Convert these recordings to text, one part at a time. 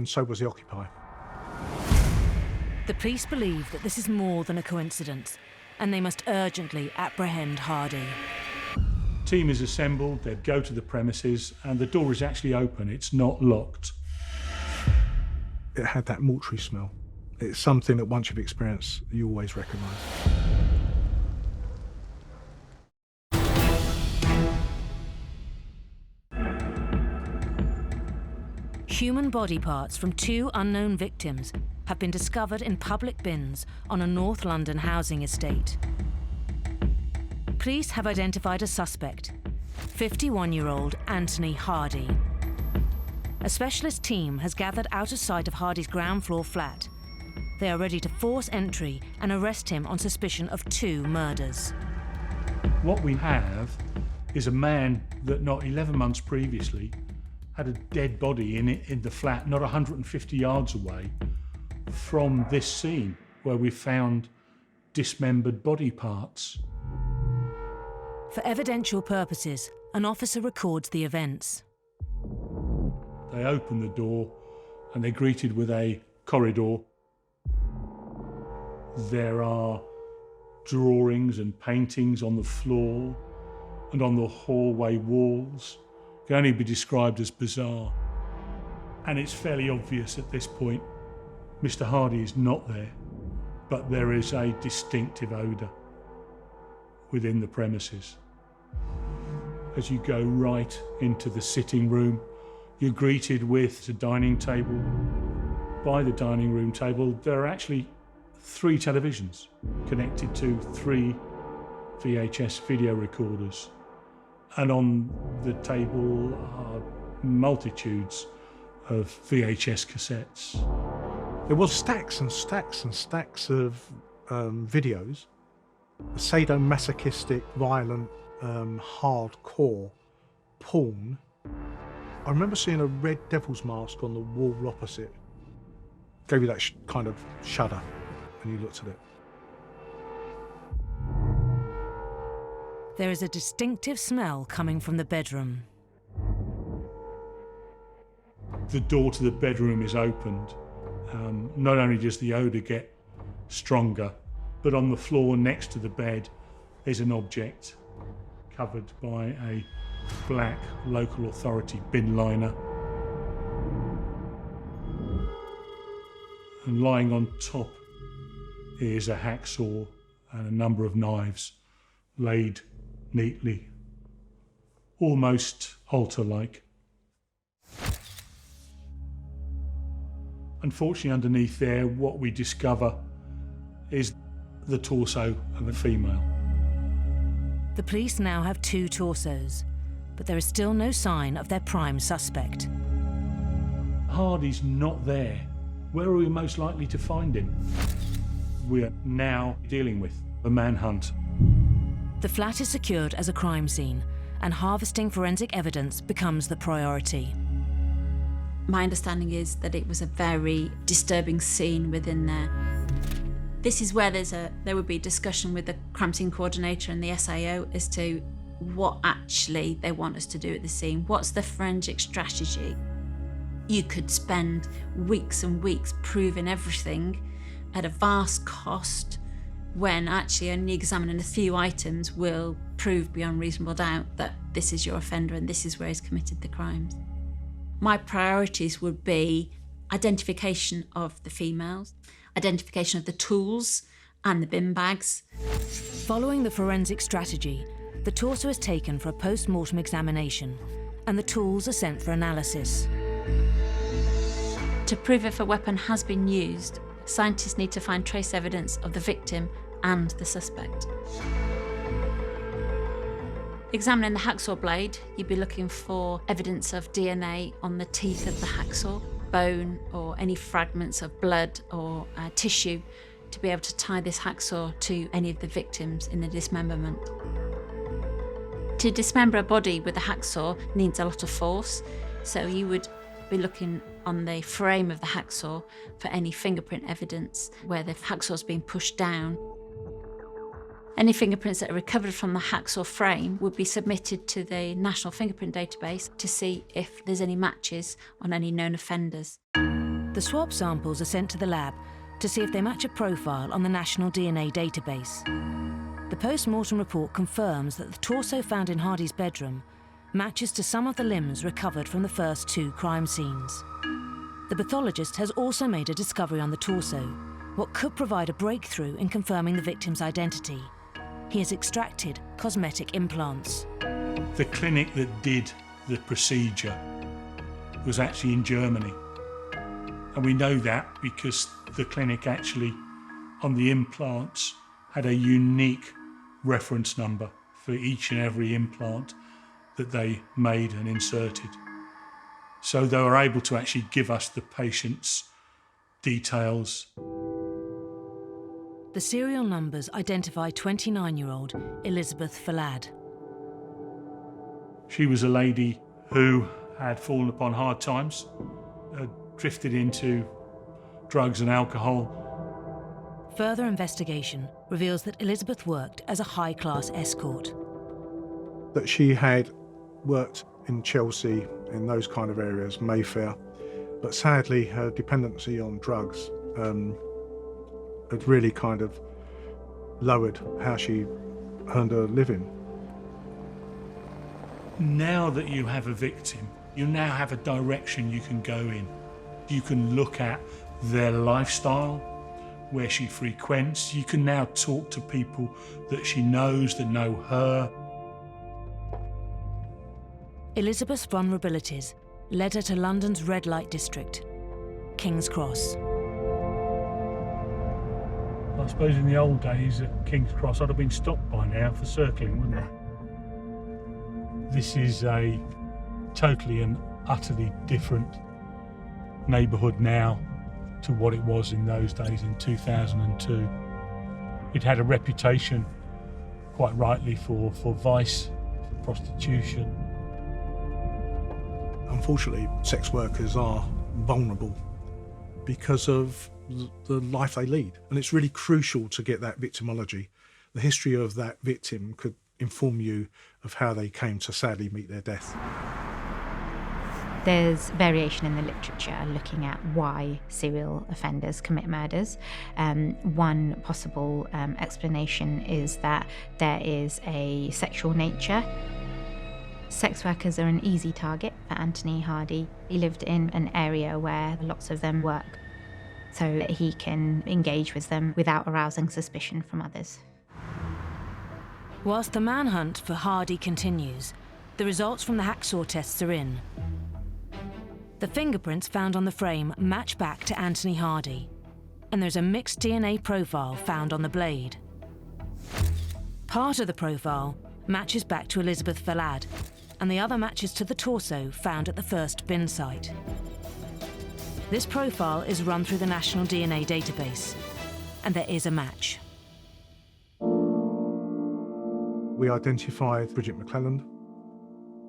and so was the occupier. The police believe that this is more than a coincidence, and they must urgently apprehend Hardy. Team is assembled, they go to the premises, and the door is actually open, it's not locked. It had that mortuary smell. It's something that once you've experienced, you always recognise. Human body parts from 2 unknown victims have been discovered in public bins on a North London housing estate. Police have identified a suspect, 51-year-old Anthony Hardy. A specialist team has gathered out of sight of Hardy's ground floor flat. They are ready to force entry and arrest him on suspicion of 2 murders. What we have is a man that not 11 months previously had a dead body in the flat, not 150 yards away from this scene where we found dismembered body parts. For evidential purposes, an officer records the events. They open the door and they're greeted with a corridor. There are drawings and paintings on the floor and on the hallway walls. Can only be described as bizarre. And it's fairly obvious at this point, Mr. Hardy is not there, but there is a distinctive odour within the premises. As you go right into the sitting room, you're greeted with a dining table. By the dining room table, there are actually 3 televisions connected to 3 VHS video recorders. And on the table are multitudes of VHS cassettes. There was stacks and stacks and stacks of videos, sadomasochistic, violent, hardcore porn. I remember seeing a red devil's mask on the wall opposite. Gave you that kind of shudder when you looked at it. There is a distinctive smell coming from the bedroom. The door to the bedroom is opened. Not only does the odour get stronger, but on the floor next to the bed is an object covered by a black local authority bin liner. And lying on top is a hacksaw and a number of knives laid neatly, almost altar-like. Unfortunately, underneath there, what we discover is the torso of a female. The police now have 2 torsos, but there is still no sign of their prime suspect. Hardy's not there. Where are we most likely to find him? We're now dealing with a manhunt. The flat is secured as a crime scene, and harvesting forensic evidence becomes the priority. My understanding is that it was a very disturbing scene within there. This is where there would be discussion with the crime scene coordinator and the SIO as to what actually they want us to do at the scene. What's the forensic strategy? You could spend weeks and weeks proving everything at a vast cost, when actually only examining a few items will prove beyond reasonable doubt that this is your offender and this is where he's committed the crimes. My priorities would be identification of the females, identification of the tools and the bin bags. Following the forensic strategy, the torso is taken for a post-mortem examination and the tools are sent for analysis. To prove if a weapon has been used, scientists need to find trace evidence of the victim and the suspect. Examining the hacksaw blade, you'd be looking for evidence of DNA on the teeth of the hacksaw, bone or any fragments of blood or tissue to be able to tie this hacksaw to any of the victims in the dismemberment. To dismember a body with a hacksaw needs a lot of force, so you would be looking on the frame of the hacksaw for any fingerprint evidence where the hacksaw's been pushed down. Any fingerprints that are recovered from the hacksaw frame would be submitted to the National Fingerprint Database to see if there's any matches on any known offenders. The swab samples are sent to the lab to see if they match a profile on the National DNA database. The post-mortem report confirms that the torso found in Hardy's bedroom matches to some of the limbs recovered from the first 2 crime scenes. The pathologist has also made a discovery on the torso, what could provide a breakthrough in confirming the victim's identity. He has extracted cosmetic implants. The clinic that did the procedure was actually in Germany. And we know that because the clinic actually, on the implants, had a unique reference number for each and every implant that they made and inserted. So they were able to actually give us the patient's details. The serial numbers identify 29-year-old Elizabeth Falad. She was a lady who had fallen upon hard times, had drifted into drugs and alcohol. Further investigation reveals that Elizabeth worked as a high-class escort. That she had worked in Chelsea, in those kind of areas, Mayfair, but sadly her dependency on drugs had really kind of lowered how she earned her living. Now that you have a victim, you now have a direction you can go in. You can look at their lifestyle, where she frequents. You can now talk to people that she knows, that know her. Elizabeth's vulnerabilities led her to London's red light district, King's Cross. I suppose in the old days at King's Cross I'd have been stopped by now for circling, wouldn't I? This is a totally and utterly different neighbourhood now to what it was in those days in 2002. It had a reputation, quite rightly, for vice, for prostitution. Unfortunately, sex workers are vulnerable because of the life they lead. And it's really crucial to get that victimology. The history of that victim could inform you of how they came to sadly meet their death. There's variation in the literature looking at why serial offenders commit murders. One possible explanation is that there is a sexual nature. Sex workers are an easy target for Anthony Hardy. He lived in an area where lots of them work, so that he can engage with them without arousing suspicion from others. Whilst the manhunt for Hardy continues, the results from the hacksaw tests are in. The fingerprints found on the frame match back to Anthony Hardy, and there's a mixed DNA profile found on the blade. Part of the profile matches back to Elizabeth Falad, and the other matches to the torso found at the first bin site. This profile is run through the National DNA database, and there is a match. We identified Bridget McClelland.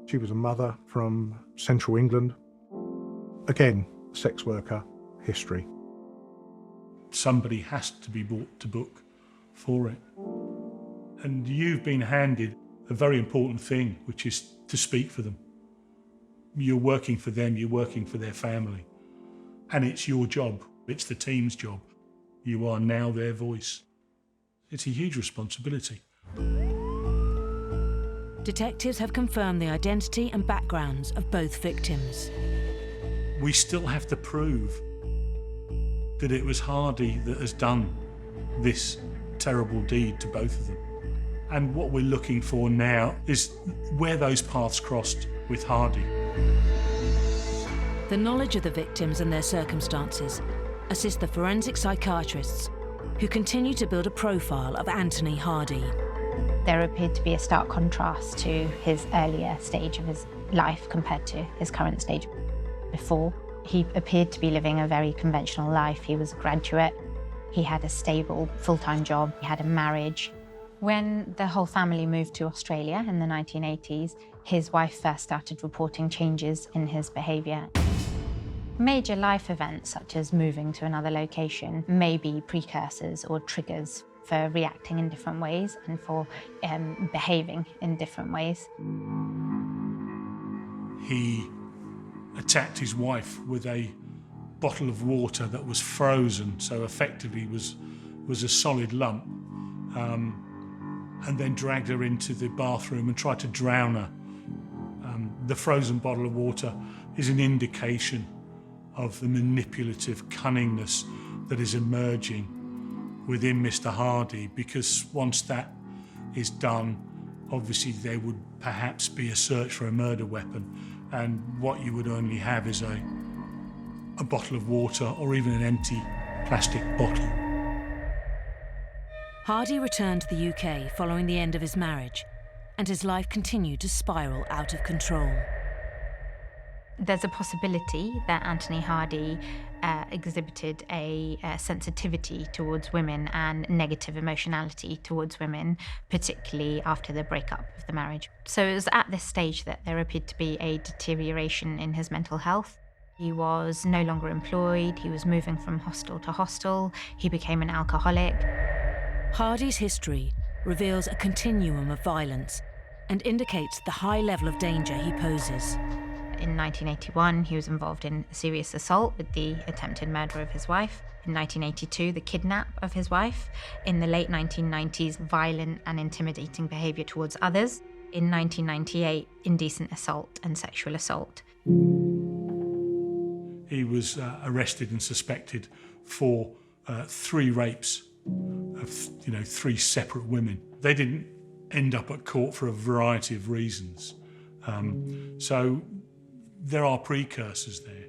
She was a mother from central England. Again, sex worker history. Somebody has to be brought to book for it. And you've been handed a very important thing, which is to speak for them. You're working for them, you're working for their family. And it's your job, it's the team's job. You are now their voice. It's a huge responsibility. Detectives have confirmed the identity and backgrounds of both victims. We still have to prove that it was Hardy that has done this terrible deed to both of them. And what we're looking for now is where those paths crossed with Hardy. The knowledge of the victims and their circumstances assist the forensic psychiatrists who continue to build a profile of Anthony Hardy. There appeared to be a stark contrast to his earlier stage of his life compared to his current stage. Before, he appeared to be living a very conventional life. He was a graduate, he had a stable full-time job, he had a marriage. When the whole family moved to Australia in the 1980s, his wife first started reporting changes in his behaviour. Major life events, such as moving to another location, may be precursors or triggers for reacting in different ways and for behaving in different ways. He attacked his wife with a bottle of water that was frozen, so effectively was a solid lump, and then dragged her into the bathroom and tried to drown her. The frozen bottle of water is an indication of the manipulative cunningness that is emerging within Mr. Hardy, because once that is done, obviously there would perhaps be a search for a murder weapon, and what you would only have is a bottle of water or even an empty plastic bottle. Hardy returned to the UK following the end of his marriage, and his life continued to spiral out of control. There's a possibility that Anthony Hardy exhibited a sensitivity towards women and negative emotionality towards women, particularly after the breakup of the marriage. So it was at this stage that there appeared to be a deterioration in his mental health. He was no longer employed, he was moving from hostel to hostel, he became an alcoholic. Hardy's history reveals a continuum of violence and indicates the high level of danger he poses. In 1981, he was involved in a serious assault with the attempted murder of his wife. In 1982, the kidnap of his wife. In the late 1990s, violent and intimidating behaviour towards others. In 1998, indecent assault and sexual assault. He was arrested and suspected for 3 rapes of 3 separate women. They didn't end up at court for a variety of reasons. So there are precursors there.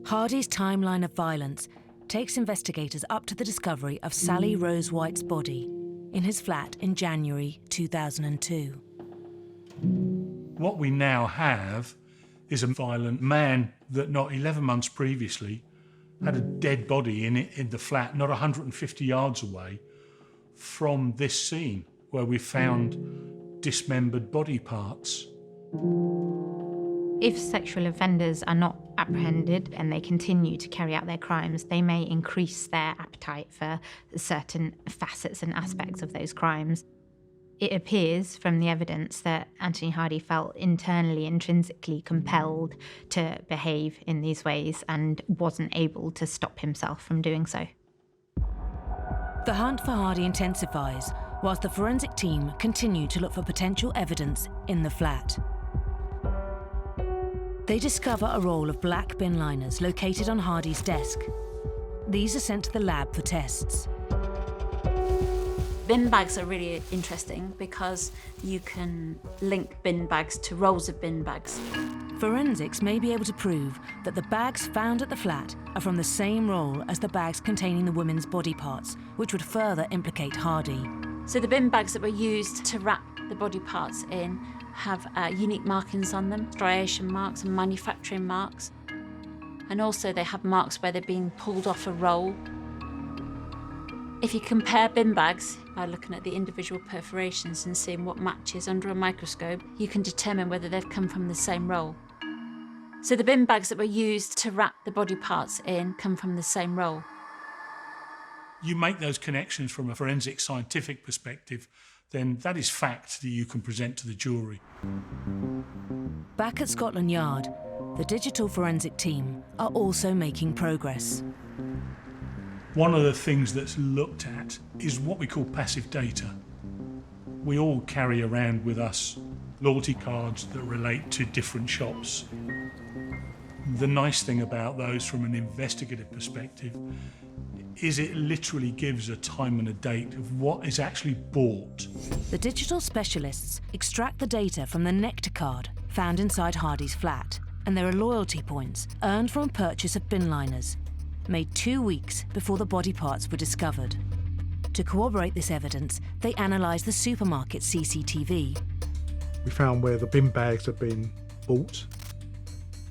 Hardy's timeline of violence takes investigators up to the discovery of Sally Rose White's body in his flat in January 2002. What we now have is a violent man that not 11 months previously had a dead body in the flat, not 150 yards away from this scene where we found dismembered body parts. If sexual offenders are not apprehended and they continue to carry out their crimes, they may increase their appetite for certain facets and aspects of those crimes. It appears from the evidence that Anthony Hardy felt internally, intrinsically compelled to behave in these ways and wasn't able to stop himself from doing so. The hunt for Hardy intensifies whilst the forensic team continue to look for potential evidence in the flat. They discover a roll of black bin liners located on Hardy's desk. These are sent to the lab for tests. Bin bags are really interesting because you can link bin bags to rolls of bin bags. Forensics may be able to prove that the bags found at the flat are from the same roll as the bags containing the women's body parts, which would further implicate Hardy. So the bin bags that were used to wrap the body parts in have unique markings on them, striation marks and manufacturing marks. And also they have marks where they're being pulled off a roll. If you compare bin bags by looking at the individual perforations and seeing what matches under a microscope, you can determine whether they've come from the same roll. So the bin bags that were used to wrap the body parts in come from the same roll. You make those connections from a forensic scientific perspective, then that is fact that you can present to the jury. Back at Scotland Yard, the digital forensic team are also making progress. One of the things that's looked at is what we call passive data. We all carry around with us loyalty cards that relate to different shops. The nice thing about those from an investigative perspective is it literally gives a time and a date of what is actually bought. The digital specialists extract the data from the Nectar card found inside Hardy's flat, and there are loyalty points earned from a purchase of bin liners, made 2 weeks before the body parts were discovered. To corroborate this evidence, they analysed the supermarket CCTV. We found where the bin bags had been bought.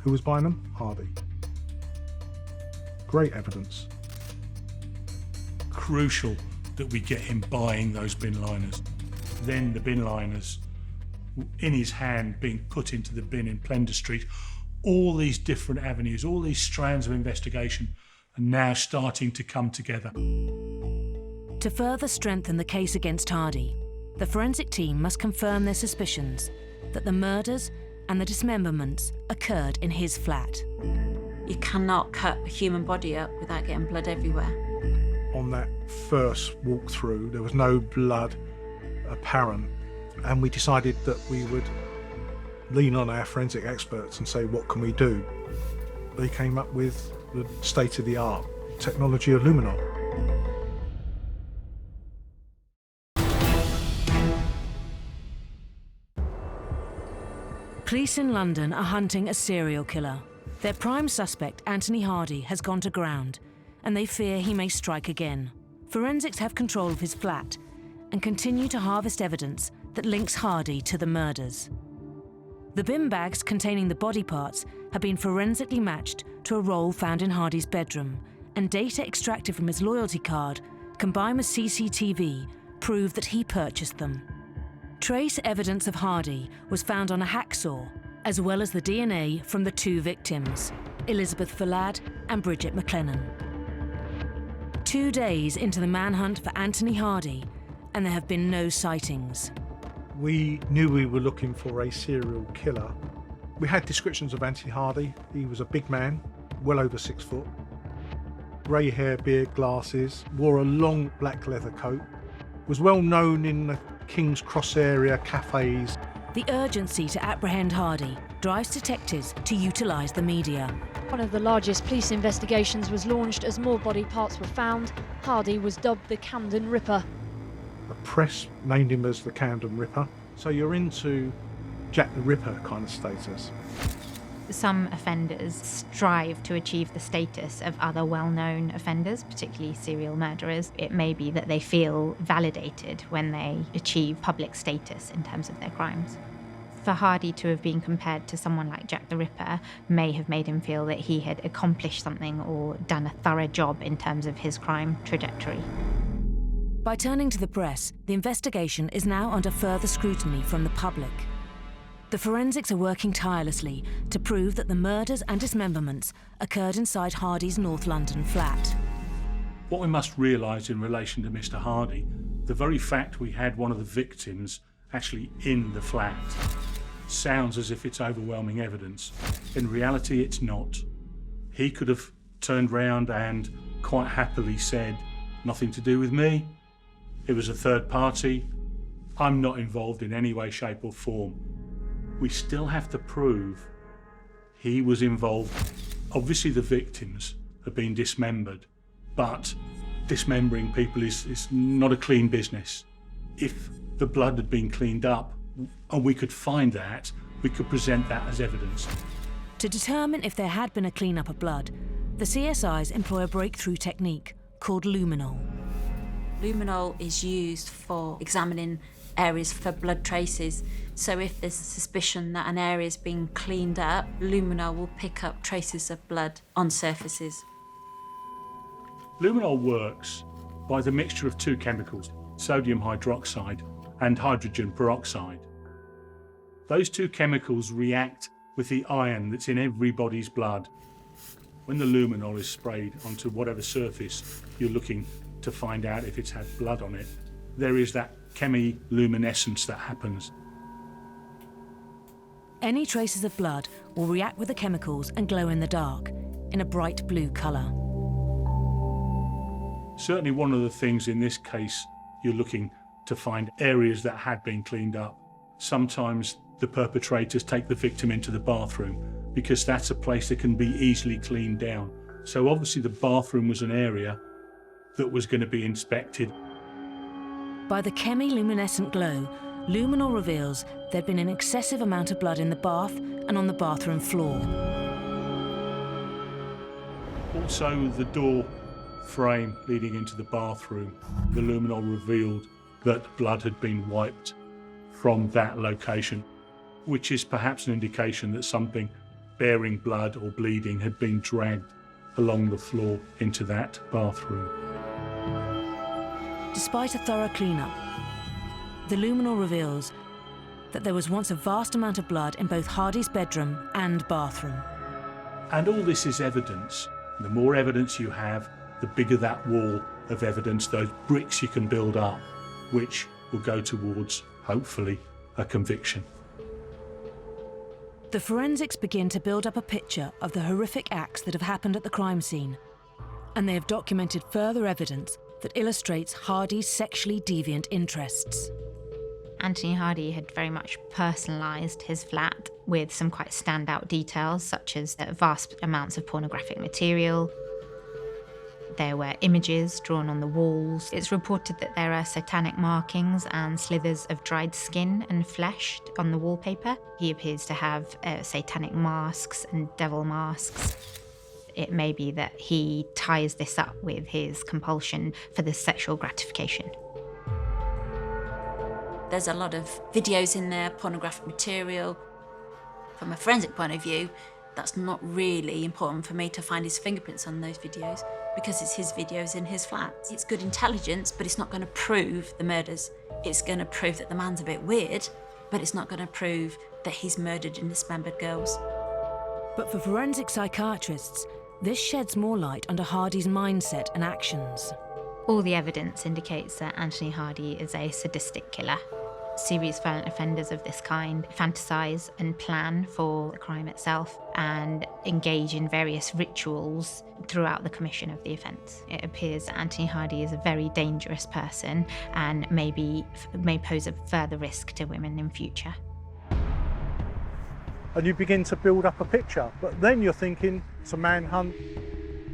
Who was buying them? Hardy. Great evidence. Crucial that we get him buying those bin liners. Then the bin liners in his hand being put into the bin in Plender Street. All these different avenues, all these strands of investigation are now starting to come together. To further strengthen the case against Hardy, the forensic team must confirm their suspicions that the murders and the dismemberments occurred in his flat. You cannot cut a human body up without getting blood everywhere. On that first walkthrough, there was no blood apparent, and we decided that we would lean on our forensic experts and say, what can we do? They came up with the state-of-the-art technology of luminol. Police in London are hunting a serial killer. Their prime suspect, Anthony Hardy, has gone to ground, and they fear he may strike again. Forensics have control of his flat and continue to harvest evidence that links Hardy to the murders. The bin bags containing the body parts have been forensically matched to a roll found in Hardy's bedroom, and data extracted from his loyalty card, combined with CCTV, prove that he purchased them. Trace evidence of Hardy was found on a hacksaw, as well as the DNA from the two victims, Elizabeth Falad and Bridget McLennan. 2 days into the manhunt for Anthony Hardy, and there have been no sightings. We knew we were looking for a serial killer. We had descriptions of Anthony Hardy. He was a big man, well over 6 foot. Grey hair, beard, glasses, wore a long black leather coat, was well known in the King's Cross area cafes. The urgency to apprehend Hardy drives detectives to utilise the media. One of the largest police investigations was launched as more body parts were found. Hardy was dubbed the Camden Ripper. The press named him as the Camden Ripper. So you're into Jack the Ripper kind of status. Some offenders strive to achieve the status of other well-known offenders, particularly serial murderers. It may be that they feel validated when they achieve public status in terms of their crimes. For Hardy to have been compared to someone like Jack the Ripper may have made him feel that he had accomplished something or done a thorough job in terms of his crime trajectory. By turning to the press, the investigation is now under further scrutiny from the public. The forensics are working tirelessly to prove that the murders and dismemberments occurred inside Hardy's North London flat. What we must realise in relation to Mr. Hardy, the very fact we had one of the victims actually in the flat sounds as if it's overwhelming evidence. In reality, it's not. He could have turned round and quite happily said, nothing to do with me. It was a third party. I'm not involved in any way, shape or form. We still have to prove he was involved. Obviously the victims have been dismembered, but dismembering people is not a clean business. If the blood had been cleaned up and we could find that, we could present that as evidence. To determine if there had been a clean-up of blood, the CSIs employ a breakthrough technique called luminol. Luminol is used for examining areas for blood traces. So if there's a suspicion that an area's been cleaned up, luminol will pick up traces of blood on surfaces. Luminol works by the mixture of two chemicals, sodium hydroxide and hydrogen peroxide. Those two chemicals react with the iron that's in everybody's blood. When the luminol is sprayed onto whatever surface you're looking to find out if it's had blood on it, there is that chemiluminescence that happens. Any traces of blood will react with the chemicals and glow in the dark, in a bright blue colour. Certainly one of the things in this case, you're looking to find areas that had been cleaned up. Sometimes the perpetrators take the victim into the bathroom because that's a place that can be easily cleaned down. So obviously the bathroom was an area that was going to be inspected. By the chemiluminescent glow, luminol reveals there'd been an excessive amount of blood in the bath and on the bathroom floor. Also, the door frame leading into the bathroom, the luminol revealed that blood had been wiped from that location, which is perhaps an indication that something bearing blood or bleeding had been dragged along the floor into that bathroom. Despite a thorough clean-up, the luminol reveals that there was once a vast amount of blood in both Hardy's bedroom and bathroom. And all this is evidence. The more evidence you have, the bigger that wall of evidence, those bricks you can build up, which will go towards, hopefully, a conviction. The forensics begin to build up a picture of the horrific acts that have happened at the crime scene, and they have documented further evidence that illustrates Hardy's sexually deviant interests. Anthony Hardy had very much personalised his flat with some quite standout details, such as vast amounts of pornographic material. There were images drawn on the walls. It's reported that there are satanic markings and slithers of dried skin and flesh on the wallpaper. He appears to have satanic masks and devil masks. It may be that he ties this up with his compulsion for the sexual gratification. There's a lot of videos in there, pornographic material. From a forensic point of view, that's not really important for me to find his fingerprints on those videos because it's his videos in his flat. It's good intelligence, but it's not going to prove the murders. It's going to prove that the man's a bit weird, but it's not going to prove that he's murdered and dismembered girls. But for forensic psychiatrists, this sheds more light onto Hardy's mindset and actions. All the evidence indicates that Anthony Hardy is a sadistic killer. Serious violent offenders of this kind fantasise and plan for the crime itself and engage in various rituals throughout the commission of the offence. It appears that Anthony Hardy is a very dangerous person and may pose a further risk to women in future. And you begin to build up a picture, but then you're thinking, it's a manhunt.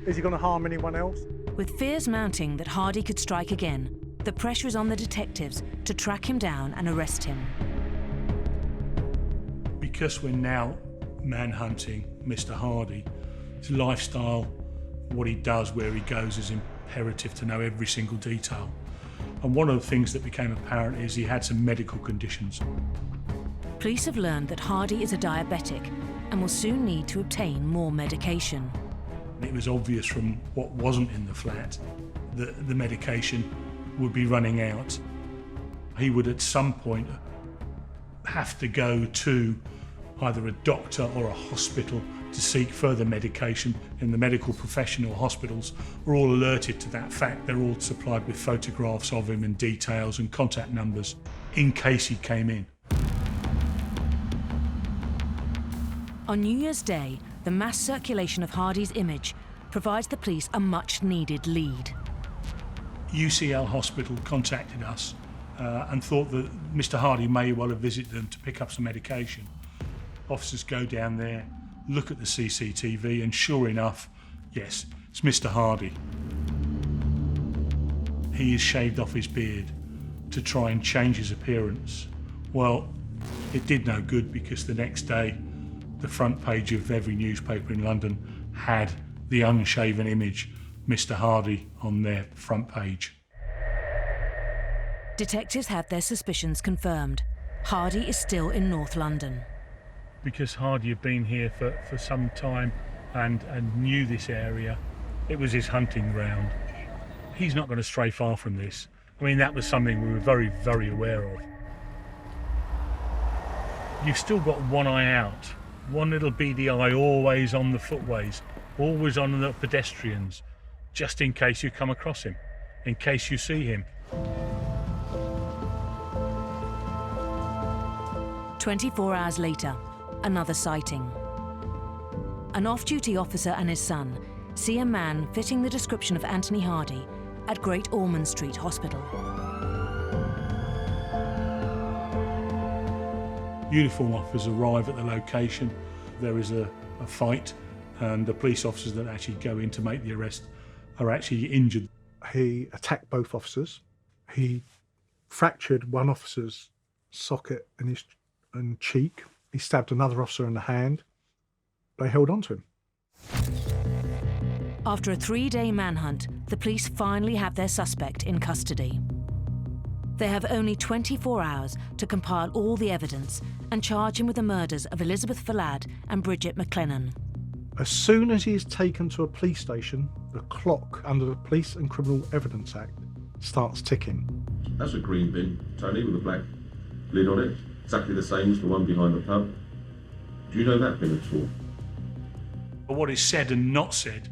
Is he going to harm anyone else? With fears mounting that Hardy could strike again, the pressure is on the detectives to track him down and arrest him. Because we're now manhunting Mr. Hardy, his lifestyle, what he does, where he goes, is imperative to know every single detail. And one of the things that became apparent is he had some medical conditions. Police have learned that Hardy is a diabetic and will soon need to obtain more medication. It was obvious from what wasn't in the flat that the medication would be running out. He would at some point have to go to either a doctor or a hospital to seek further medication, and the medical professional hospitals are all alerted to that fact. They're all supplied with photographs of him and details and contact numbers in case he came in. On New Year's Day, the mass circulation of Hardy's image provides the police a much-needed lead. UCL Hospital contacted us and thought that Mr. Hardy may well have visited them to pick up some medication. Officers go down there, look at the CCTV, and sure enough, yes, it's Mr. Hardy. He has shaved off his beard to try and change his appearance. Well, it did no good because the next day, the front page of every newspaper in London had the unshaven image, Mr. Hardy, on their front page. Detectives have their suspicions confirmed. Hardy is still in North London. Because Hardy had been here for some time and knew this area, it was his hunting ground. He's not going to stray far from this. I mean, that was something we were very, very aware of. You've still got one eye out, one little beady eye always on the footways, always on the pedestrians, just in case you come across him, in case you see him. 24 hours later, another sighting. An off-duty officer and his son see a man fitting the description of Anthony Hardy at Great Ormond Street Hospital. Uniform officers arrive at the location. There is a fight, and the police officers that actually go in to make the arrest are actually injured. He attacked both officers. He fractured one officer's socket in his cheek. He stabbed another officer in the hand. They held on to him. After a 3-day manhunt, the police finally have their suspect in custody. They have only 24 hours to compile all the evidence and charge him with the murders of Elizabeth Fallad and Bridget McLennan. As soon as he is taken to a police station, the clock under the Police and Criminal Evidence Act starts ticking. That's a green bin, Tony, with a black lid on it. Exactly the same as the one behind the pub. Do you know that bin at all? But what is said and not said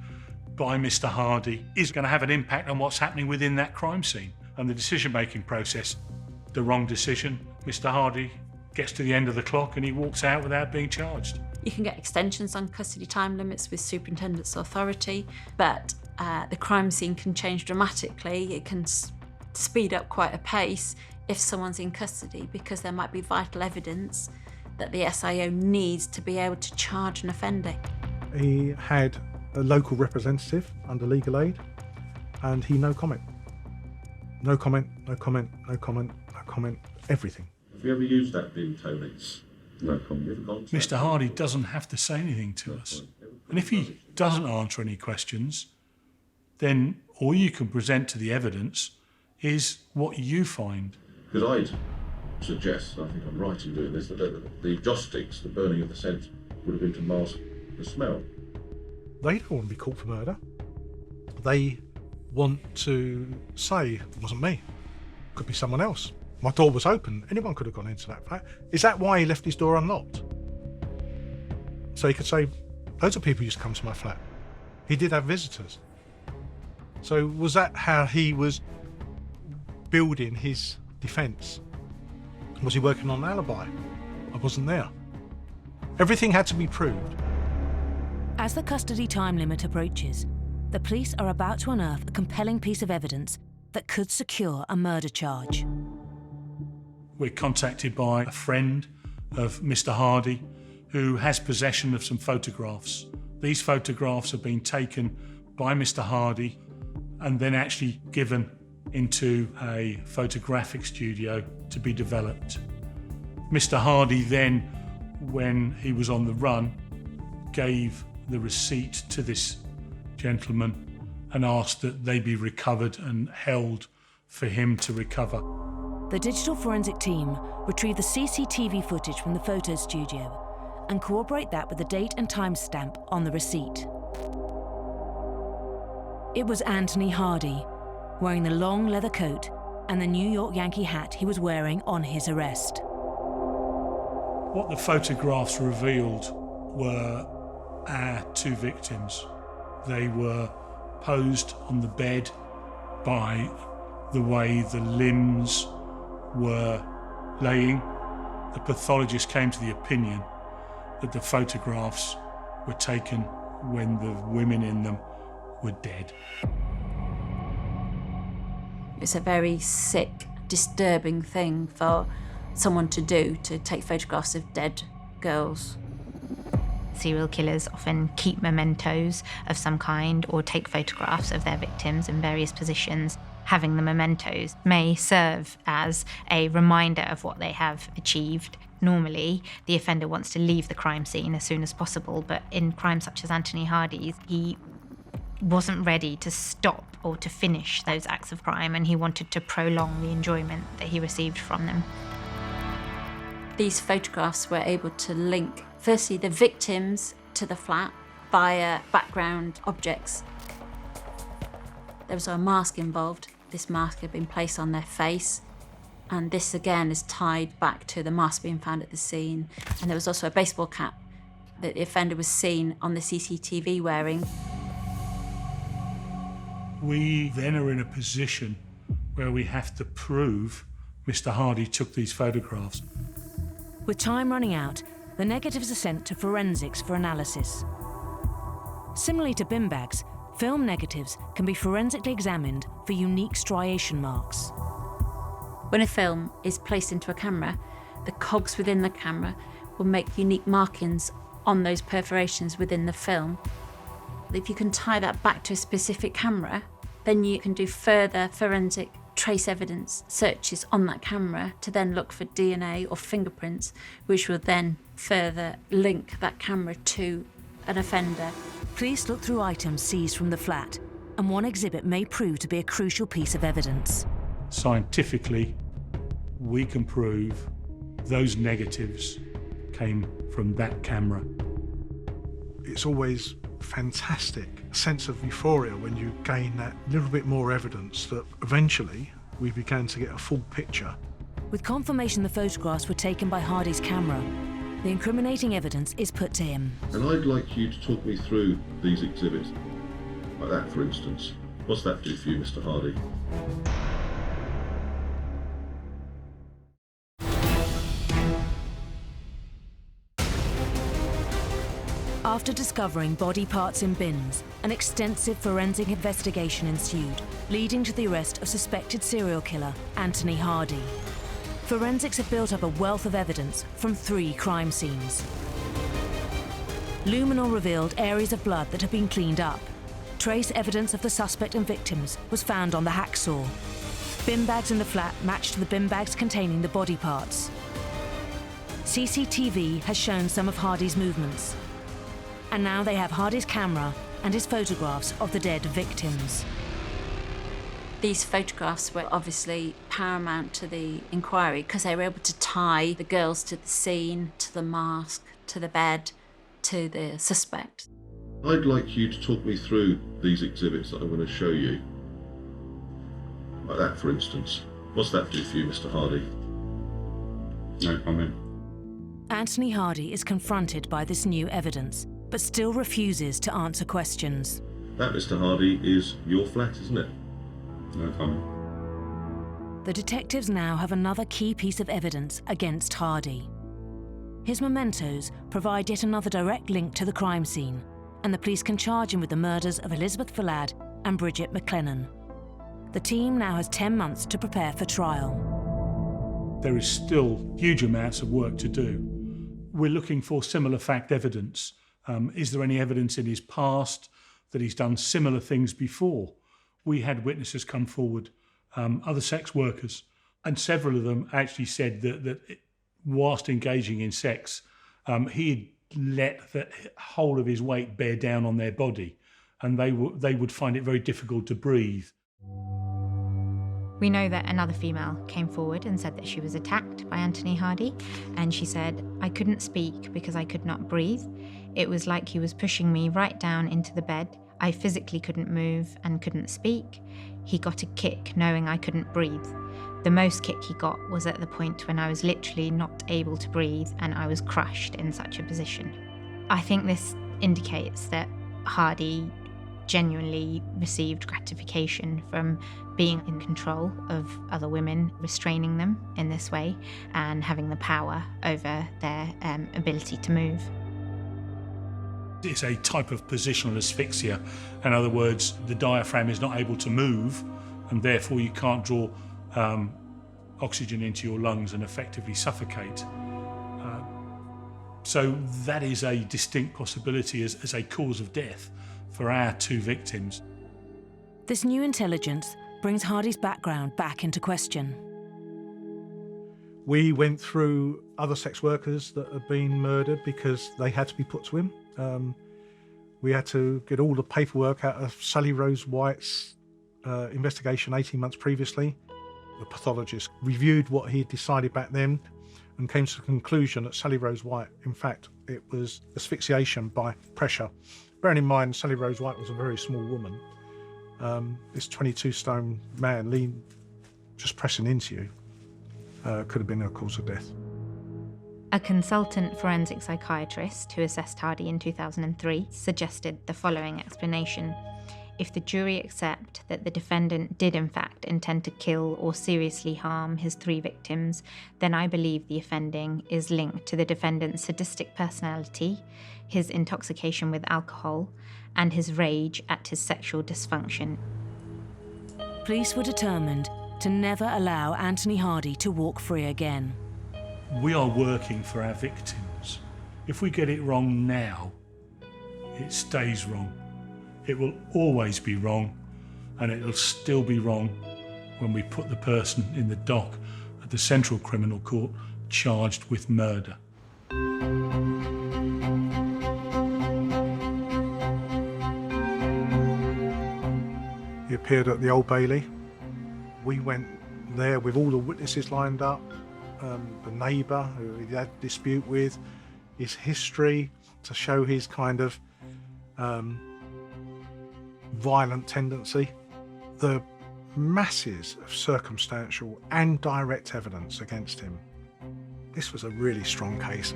by Mr. Hardy is going to have an impact on what's happening within that crime scene and the decision-making process. The wrong decision, Mr. Hardy gets to the end of the clock and he walks out without being charged. You can get extensions on custody time limits with superintendent's authority, but the crime scene can change dramatically. It can speed up quite a pace if someone's in custody, because there might be vital evidence that the SIO needs to be able to charge an offender. He had a local representative under legal aid, and he no comment. No comment, no comment, no comment, no comment, everything. Have you ever used that being Tony's? No comment. Mr. Hardy doesn't have to say anything to us. And if he doesn't answer any questions, then all you can present to the evidence is what you find. Because I'd suggest, I think I'm right in doing this, that the joss sticks, the burning of the scent, would have been to mask the smell. They don't want to be caught for murder. They want to say, it wasn't me. Could be someone else. My door was open. Anyone could have gone into that flat. Is that why he left his door unlocked? So he could say, loads of people used to come to my flat. He did have visitors. So was that how he was building his defence? Was he working on an alibi? I wasn't there. Everything had to be proved. As the custody time limit approaches, the police are about to unearth a compelling piece of evidence that could secure a murder charge. We're contacted by a friend of Mr. Hardy who has possession of some photographs. These photographs have been taken by Mr. Hardy and then actually given into a photographic studio to be developed. Mr. Hardy then, when he was on the run, gave the receipt to this gentleman and asked that they be recovered and held for him to recover. The digital forensic team retrieve the CCTV footage from the photo studio and corroborate that with the date and timestamp on the receipt. It was Anthony Hardy, wearing the long leather coat and the New York Yankee hat he was wearing on his arrest. What the photographs revealed were our two victims. They were posed on the bed by the way the limbs were laying. The pathologist came to the opinion that the photographs were taken when the women in them were dead. It's a very sick, disturbing thing for someone to do, to take photographs of dead girls. Serial killers often keep mementos of some kind or take photographs of their victims in various positions. Having the mementos may serve as a reminder of what they have achieved. Normally, the offender wants to leave the crime scene as soon as possible, but in crimes such as Anthony Hardy's, he wasn't ready to stop or to finish those acts of crime, and he wanted to prolong the enjoyment that he received from them. These photographs were able to link, firstly, the victims to the flat via background objects. There was a mask involved. This mask had been placed on their face, and this again is tied back to the mask being found at the scene. And there was also a baseball cap that the offender was seen on the CCTV wearing. We then are in a position where we have to prove Mr. Hardy took these photographs. With time running out, the negatives are sent to forensics for analysis. Similarly to bin bags, film negatives can be forensically examined for unique striation marks. When a film is placed into a camera, the cogs within the camera will make unique markings on those perforations within the film. If you can tie that back to a specific camera, then you can do further forensic trace evidence searches on that camera to then look for DNA or fingerprints, which will then further link that camera to an offender. Police look through items seized from the flat, and one exhibit may prove to be a crucial piece of evidence. Scientifically, we can prove those negatives came from that camera. It's always fantastic sense of euphoria when you gain that little bit more evidence that eventually we began to get a full picture. With confirmation the photographs were taken by Hardy's camera, the incriminating evidence is put to him. And I'd like you to talk me through these exhibits. Like that, for instance. What's that do for you, Mr. Hardy? After discovering body parts in bins, an extensive forensic investigation ensued, leading to the arrest of suspected serial killer Anthony Hardy. Forensics have built up a wealth of evidence from 3 crime scenes. Luminol revealed areas of blood that had been cleaned up. Trace evidence of the suspect and victims was found on the hacksaw. Bin bags in the flat matched the bin bags containing the body parts. CCTV has shown some of Hardy's movements. And now they have Hardy's camera and his photographs of the dead victims. These photographs were obviously paramount to the inquiry because they were able to tie the girls to the scene, to the mask, to the bed, to the suspect. I'd like you to talk me through these exhibits that I'm going to show you. Like that, for instance. What's that do for you, Mr. Hardy? No comment. Anthony Hardy is confronted by this new evidence, but still refuses to answer questions. That, Mr. Hardy, is your flat, isn't it? No comment. The detectives now have another key piece of evidence against Hardy. His mementos provide yet another direct link to the crime scene, and the police can charge him with the murders of Elizabeth Fallad and Bridget McLennan. The team now has 10 months to prepare for trial. There is still huge amounts of work to do. We're looking for similar fact evidence. Is there any evidence in his past that he's done similar things before? We had witnesses come forward, other sex workers, and several of them actually said that whilst engaging in sex, he let the whole of his weight bear down on their body, and they would find it very difficult to breathe. We know that another female came forward and said that she was attacked by Anthony Hardy, and she said, "I couldn't speak because I could not breathe. It was like he was pushing me right down into the bed. I physically couldn't move and couldn't speak. He got a kick knowing I couldn't breathe. The most kick he got was at the point when I was literally not able to breathe and I was crushed in such a position." I think this indicates that Hardy genuinely received gratification from being in control of other women, restraining them in this way and having the power over their ability to move. It's a type of positional asphyxia. In other words, the diaphragm is not able to move, and therefore you can't draw oxygen into your lungs and effectively suffocate. So that is a distinct possibility as a cause of death for our 2 victims. This new intelligence brings Hardy's background back into question. We went through other sex workers that had been murdered because they had to be put to him. We had to get all the paperwork out of Sally Rose White's investigation 18 months previously. The pathologist reviewed what he had decided back then and came to the conclusion that Sally Rose White, in fact, it was asphyxiation by pressure. Bearing in mind, Sally Rose White was a very small woman. This 22-stone man just pressing into you could have been a cause of death. A consultant forensic psychiatrist who assessed Hardy in 2003 suggested the following explanation. If the jury accept that the defendant did in fact intend to kill or seriously harm his 3 victims, then I believe the offending is linked to the defendant's sadistic personality, his intoxication with alcohol, and his rage at his sexual dysfunction. Police were determined to never allow Anthony Hardy to walk free again. We are working for our victims. If we get it wrong now, it stays wrong. It will always be wrong, and it will still be wrong when we put the person in the dock at the Central Criminal Court charged with murder. He appeared at the Old Bailey. We went there with all the witnesses lined up, the neighbour who he had a dispute with, his history to show his kind of violent tendency, the masses of circumstantial and direct evidence against him. This was a really strong case.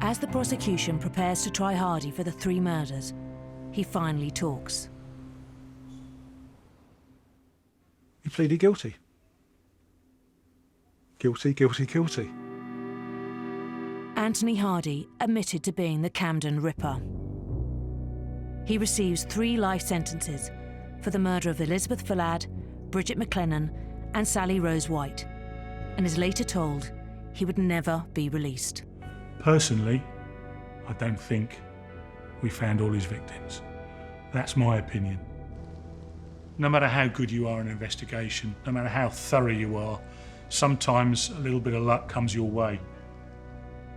As the prosecution prepares to try Hardy for the 3 murders, he finally talks. He pleaded guilty. Guilty, guilty, guilty. Anthony Hardy admitted to being the Camden Ripper. He receives 3 life sentences for the murder of Elizabeth Fallad, Bridget McLennan and Sally Rose White, and is later told he would never be released. Personally, I don't think we found all his victims. That's my opinion. No matter how good you are in an investigation, no matter how thorough you are, sometimes a little bit of luck comes your way.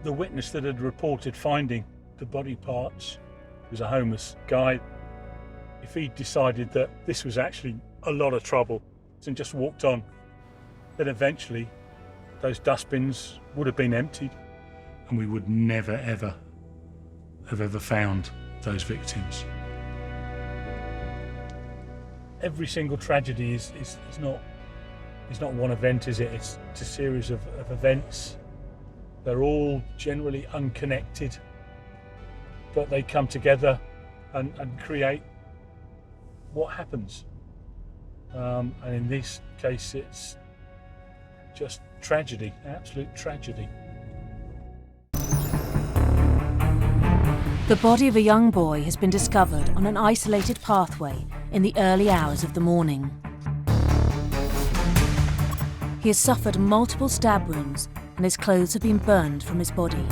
The witness that had reported finding the body parts was a homeless guy. If he decided that this was actually a lot of trouble and just walked on, then eventually those dustbins would have been emptied and we would never ever have ever found those victims. Every single tragedy is not one event, is it? It's a series of events. They're all generally unconnected, but they come together and create what happens. And in this case, it's just tragedy, absolute tragedy. The body of a young boy has been discovered on an isolated pathway in the early hours of the morning. He has suffered multiple stab wounds and his clothes have been burned from his body.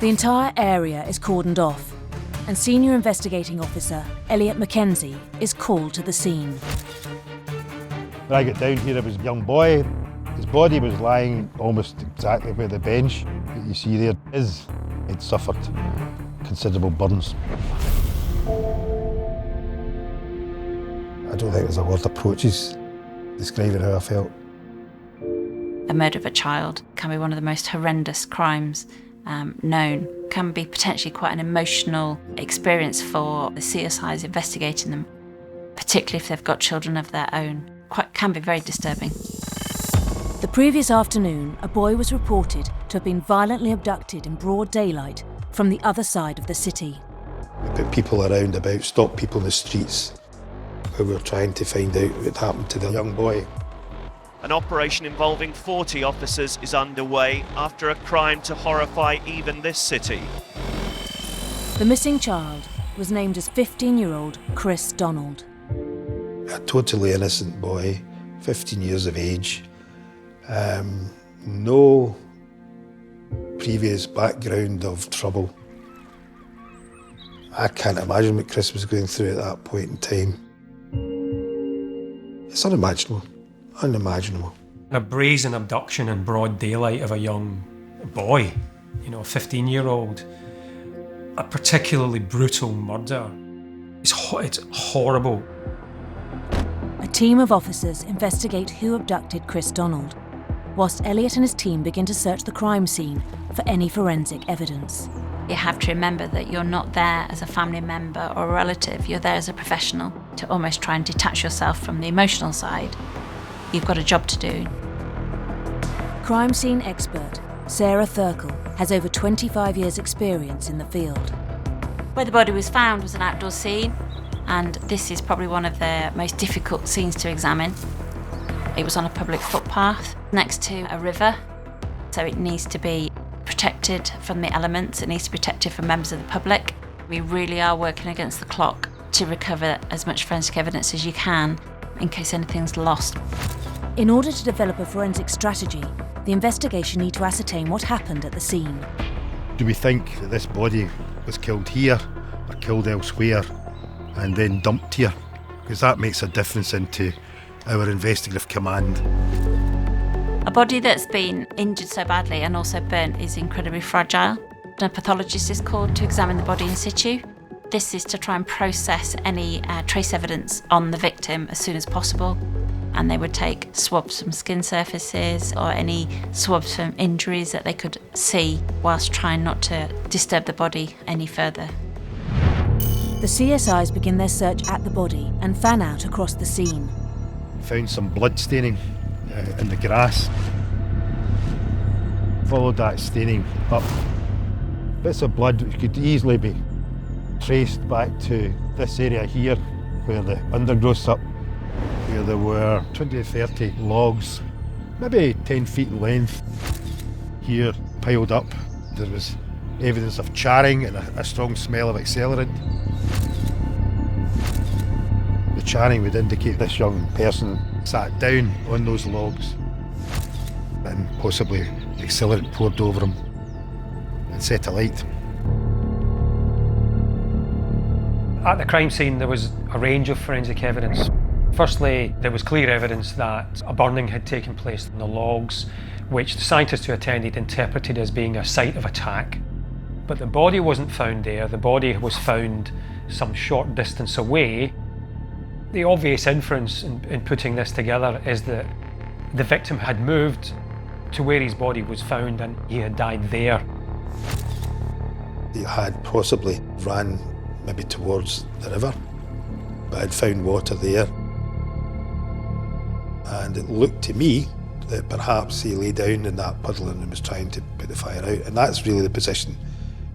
The entire area is cordoned off, and Senior Investigating Officer Elliot Mackenzie is called to the scene. When I got down here, there was a young boy. His body was lying almost exactly where the bench that you see there is. He'd suffered considerable burns. I don't think there's a word approaches describing how I felt. A murder of a child can be one of the most horrendous crimes known. Can be potentially quite an emotional experience for the CSIs investigating them, particularly if they've got children of their own. Can be very disturbing. The previous afternoon, a boy was reported to have been violently abducted in broad daylight from the other side of the city. We put people around about, stopped people in the streets who were trying to find out what happened to the young boy. An operation involving 40 officers is underway after a crime to horrify even this city. The missing child was named as 15-year-old Chris Donald. A totally innocent boy, 15 years of age, no previous background of trouble. I can't imagine what Chris was going through at that point in time. It's unimaginable. Unimaginable. A brazen abduction in broad daylight of a young boy, a 15-year-old, a particularly brutal murder. It's horrible. A team of officers investigate who abducted Chris Donald, whilst Elliot and his team begin to search the crime scene for any forensic evidence. You have to remember that you're not there as a family member or a relative, you're there as a professional to almost try and detach yourself from the emotional side. You've got a job to do. Crime scene expert Sarah Thurkel has over 25 years' experience in the field. Where the body was found was an outdoor scene, and this is probably one of the most difficult scenes to examine. It was on a public footpath next to a river, so it needs to be protected from the elements, it needs to be protected from members of the public. We really are working against the clock to recover as much forensic evidence as you can in case anything's lost. In order to develop a forensic strategy, the investigation need to ascertain what happened at the scene. Do we think that this body was killed here or killed elsewhere and then dumped here? Because that makes a difference into our investigative command. A body that's been injured so badly and also burnt is incredibly fragile. A pathologist is called to examine the body in situ. This is to try and process any trace evidence on the victim as soon as possible. And they would take swabs from skin surfaces or any swabs from injuries that they could see whilst trying not to disturb the body any further. The CSIs begin their search at the body and fan out across the scene. Found some blood staining in the grass. Followed that staining up. Bits of blood which could easily be traced back to this area here where the undergrowth's up, where there were 20 to 30 logs, maybe 10 feet in length, here piled up. There was evidence of charring and a strong smell of accelerant. The charring would indicate this young person sat down on those logs and possibly the accelerant poured over him and set alight. At the crime scene, there was a range of forensic evidence. Firstly, there was clear evidence that a burning had taken place on the logs, which the scientists who attended interpreted as being a site of attack. But the body wasn't found there. The body was found some short distance away. The obvious inference in putting this together is that the victim had moved to where his body was found and he had died there. He had possibly ran maybe towards the river, but had found water there. And it looked to me that perhaps he lay down in that puddle and was trying to put the fire out. And that's really the position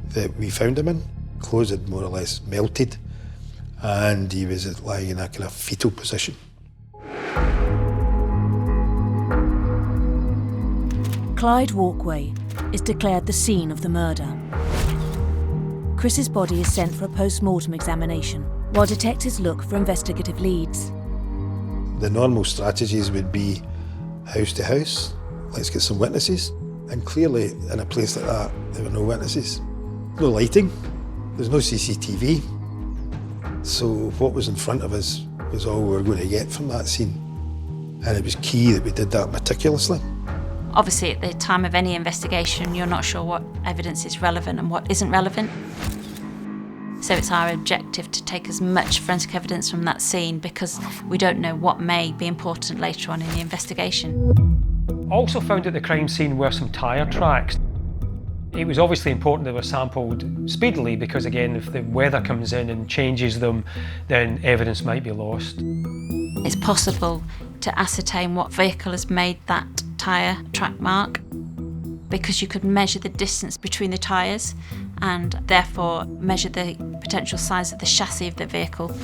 that we found him in. Clothes had more or less melted and he was lying in a kind of fetal position. Clyde Walkway is declared the scene of the murder. Chris's body is sent for a post-mortem examination, while detectives look for investigative leads. The normal strategies would be house to house, let's get some witnesses. And clearly, in a place like that, there were no witnesses. No lighting, there's no CCTV. So what was in front of us was all we were going to get from that scene. And it was key that we did that meticulously. Obviously, at the time of any investigation, you're not sure what evidence is relevant and what isn't relevant. So it's our objective to take as much forensic evidence from that scene because we don't know what may be important later on in the investigation. Also found at the crime scene were some tyre tracks. It was obviously important they were sampled speedily because, again, if the weather comes in and changes them, then evidence might be lost. It's possible to ascertain what vehicle has made that tyre track mark because you could measure the distance between the tyres and therefore measure the potential size of the chassis of the vehicle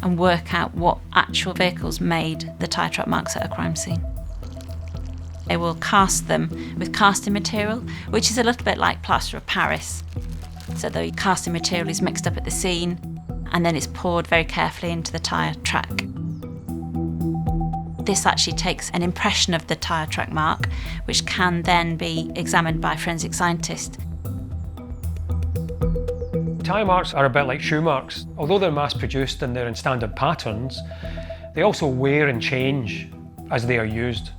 and work out what actual vehicles made the tyre track marks at a crime scene. They will cast them with casting material, which is a little bit like plaster of Paris. So the casting material is mixed up at the scene and then it's poured very carefully into the tyre track. This actually takes an impression of the tyre track mark, which can then be examined by forensic scientists. Tyre marks are a bit like shoe marks. Although they're mass-produced and they're in standard patterns, they also wear and change as they are used.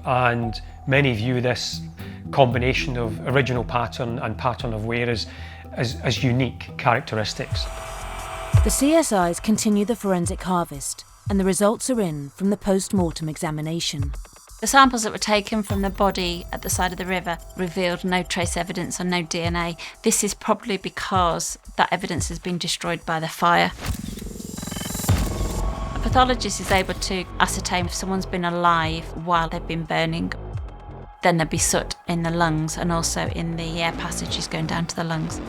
And many view this combination of original pattern and pattern of wear as unique characteristics. The CSIs continue the forensic harvest, and the results are in from the post-mortem examination. The samples that were taken from the body at the side of the river revealed no trace evidence and no DNA. This is probably because that evidence has been destroyed by the fire. A pathologist is able to ascertain if someone's been alive while they've been burning. Then there'd be soot in the lungs and also in the air passages going down to the lungs.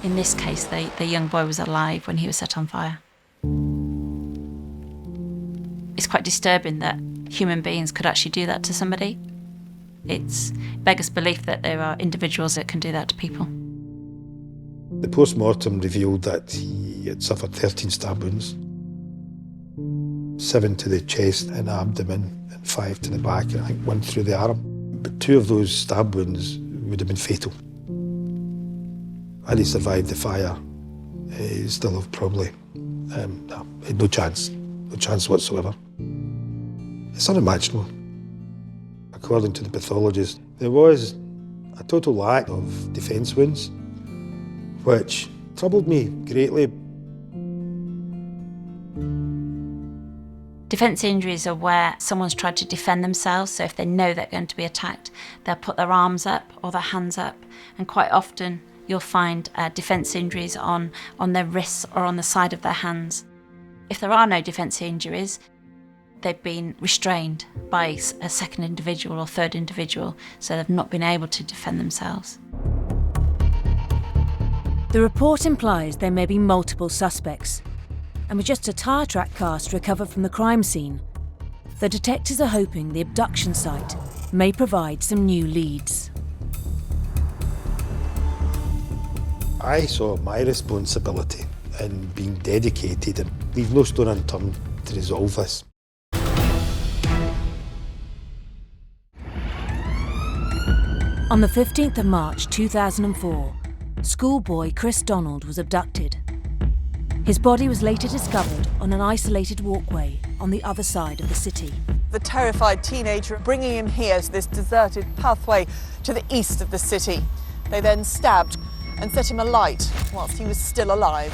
In this case, the young boy was alive when he was set on fire. It's quite disturbing that human beings could actually do that to somebody. It's beggars belief that there are individuals that can do that to people. The post-mortem revealed that he had suffered 13 stab wounds, 7 to the chest and abdomen and 5 to the back, and I think 1 through the arm. But 2 of those stab wounds would have been fatal. Had he survived the fire, he still have probably no chance whatsoever. It's unimaginable. According to the pathologist, there was a total lack of defence wounds, which troubled me greatly. Defence injuries are where someone's tried to defend themselves, so if they know they're going to be attacked, they'll put their arms up or their hands up, and quite often you'll find defence injuries on their wrists or on the side of their hands. If there are no defence injuries, they've been restrained by a second individual or third individual, so they've not been able to defend themselves. The report implies there may be multiple suspects, and with just a tyre track cast recovered from the crime scene, the detectives are hoping the abduction site may provide some new leads. I saw my responsibility in being dedicated and leave no stone unturned to resolve this. On the 15th of March 2004, schoolboy Chris Donald was abducted. His body was later discovered on an isolated walkway on the other side of the city. The terrified teenager bringing him here to this deserted pathway to the east of the city. They then stabbed and set him alight whilst he was still alive.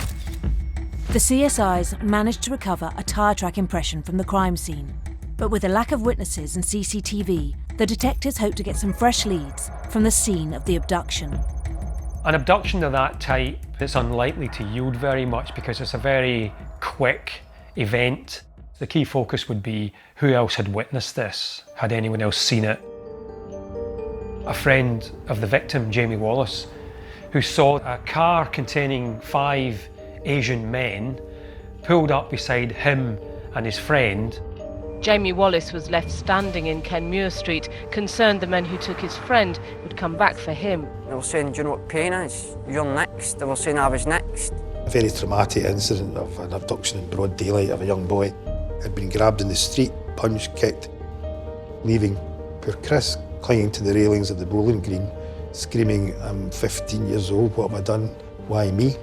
The CSIs managed to recover a tyre track impression from the crime scene, but with a lack of witnesses and CCTV, the detectives hoped to get some fresh leads from the scene of the abduction. An abduction of that type is unlikely to yield very much because it's a very quick event. The key focus would be who else had witnessed this, had anyone else seen it. A friend of the victim, Jamie Wallace, who saw a car containing 5 Asian men pulled up beside him and his friend. Jamie Wallace was left standing in Kenmure Street, concerned the men who took his friend would come back for him. They were saying, do you know what pain is? You're next. They were saying I was next. A very traumatic incident of an abduction in broad daylight of a young boy. Had been grabbed in the street, punched, kicked, leaving poor Chris clinging to the railings of the bowling green, screaming, I'm 15 years old, what have I done? Why me?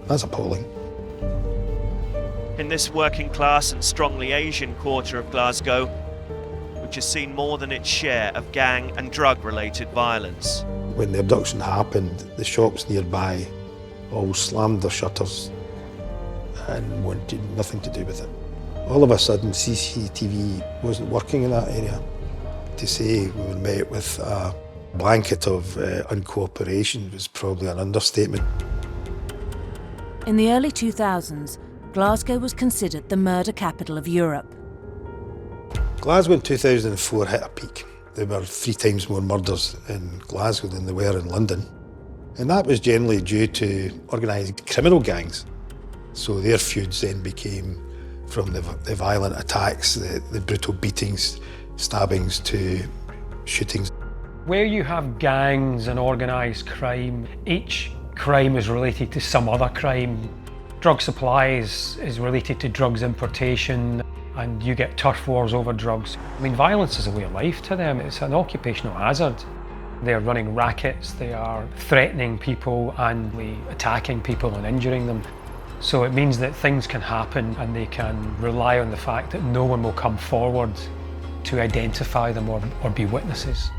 That's appalling. In this working class and strongly Asian quarter of Glasgow, which has seen more than its share of gang and drug-related violence. When the abduction happened, the shops nearby all slammed their shutters and wanted nothing to do with it. All of a sudden, CCTV wasn't working in that area. To say we were met with a blanket of uncooperation was probably an understatement. In the early 2000s, Glasgow was considered the murder capital of Europe. Glasgow in 2004 hit a peak. There were 3 times more murders in Glasgow than there were in London. And that was generally due to organised criminal gangs. So their feuds then became from the violent attacks, the brutal beatings, stabbings to shootings. Where you have gangs and organised crime, each crime is related to some other crime. Drug supplies is related to drugs importation, and you get turf wars over drugs. I mean, violence is a way of life to them. It's an occupational hazard. They're running rackets, they are threatening people and attacking people and injuring them. So it means that things can happen and they can rely on the fact that no one will come forward to identify them or be witnesses.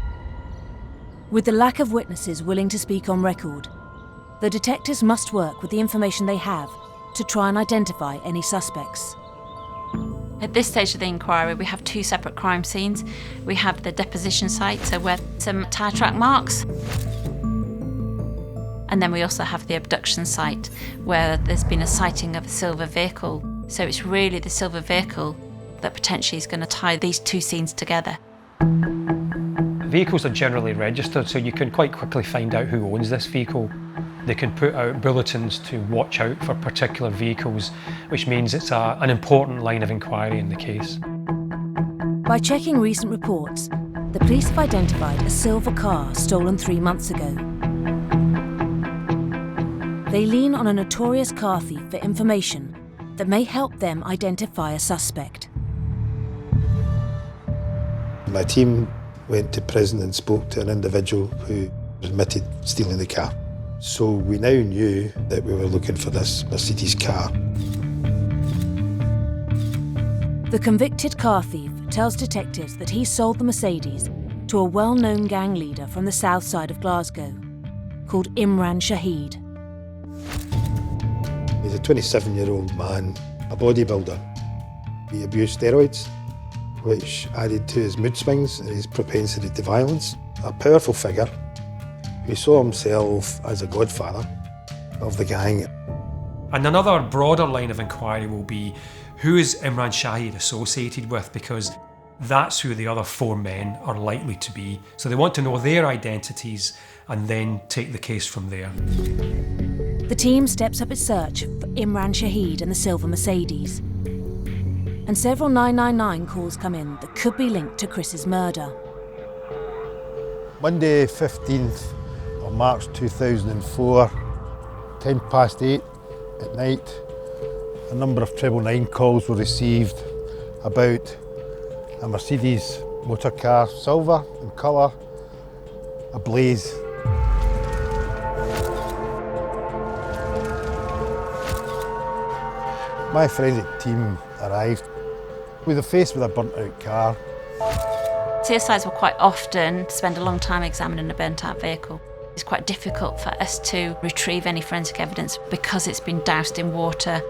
With the lack of witnesses willing to speak on record, the detectives must work with the information they have to try and identify any suspects. At this stage of the inquiry, we have 2 separate crime scenes. We have the deposition site, so where some tyre track marks. And then we also have the abduction site, where there's been a sighting of a silver vehicle. So it's really the silver vehicle that potentially is going to tie these 2 scenes together. Vehicles are generally registered, so you can quite quickly find out who owns this vehicle. They can put out bulletins to watch out for particular vehicles, which means it's an important line of inquiry in the case. By checking recent reports, the police have identified a silver car stolen 3 months ago. They lean on a notorious car thief for information that may help them identify a suspect. My team went to prison and spoke to an individual who admitted stealing the car. So we now knew that we were looking for this Mercedes car. The convicted car thief tells detectives that he sold the Mercedes to a well-known gang leader from the south side of Glasgow, called Imran Shahid. He's a 27-year-old man, a bodybuilder. He abused steroids, which added to his mood swings and his propensity to violence. A powerful figure who saw himself as a godfather of the gang. And another broader line of inquiry will be, who is Imran Shahid associated with? Because that's who the other 4 men are likely to be. So they want to know their identities and then take the case from there. The team steps up its search for Imran Shahid and the silver Mercedes. And several 999 calls come in that could be linked to Chris's murder. Monday 15th of March 2004, 8:10 at night, a number of 999 calls were received about a Mercedes motor car, silver in colour, ablaze. My forensic team arrived. We were faced with a burnt out car. CSIs will quite often spend a long time examining a burnt out vehicle. It's quite difficult for us to retrieve any forensic evidence because it's been doused in water.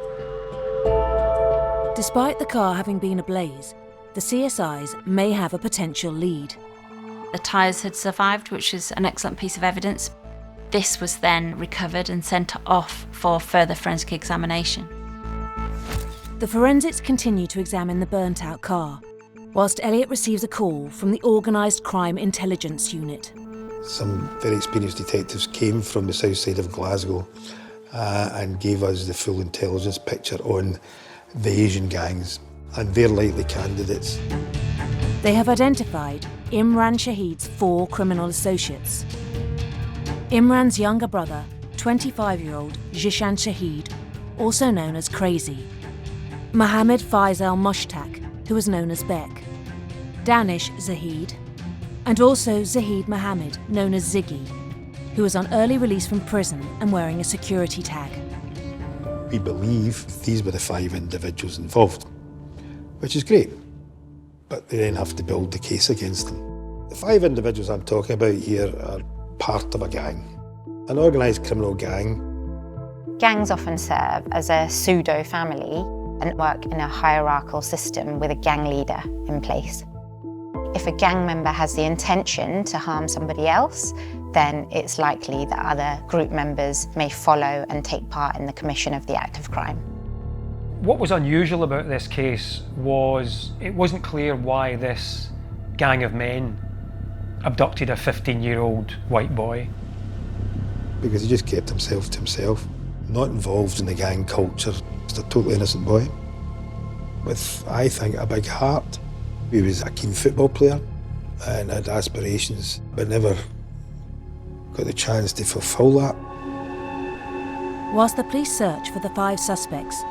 Despite the car having been ablaze, the CSIs may have a potential lead. The tyres had survived, which is an excellent piece of evidence. This was then recovered and sent off for further forensic examination. The forensics continue to examine the burnt-out car, whilst Elliot receives a call from the Organised Crime Intelligence Unit. Some very experienced detectives came from the south side of Glasgow and gave us the full intelligence picture on the Asian gangs and their likely candidates. They have identified Imran Shahid's 4 criminal associates. Imran's younger brother, 25-year-old Zishan Shahid, also known as Crazy. Mohammed Faisal Mushtaq, who was known as Beck. Danish Zahid, and also Zahid Mohammed, known as Ziggy, who was on early release from prison and wearing a security tag. We believe these were the 5 individuals involved, which is great, but they then have to build the case against them. The 5 individuals I'm talking about here are part of a gang, an organised criminal gang. Gangs often serve as a pseudo-family and work in a hierarchical system with a gang leader in place. If a gang member has the intention to harm somebody else, then it's likely that other group members may follow and take part in the commission of the act of crime. What was unusual about this case was it wasn't clear why this gang of men abducted a 15-year-old white boy. Because he just kept himself to himself, not involved in the gang culture. Just a totally innocent boy with, I think, a big heart. He was a keen football player and had aspirations, but never got the chance to fulfil that. Whilst the police search for the 5 suspects,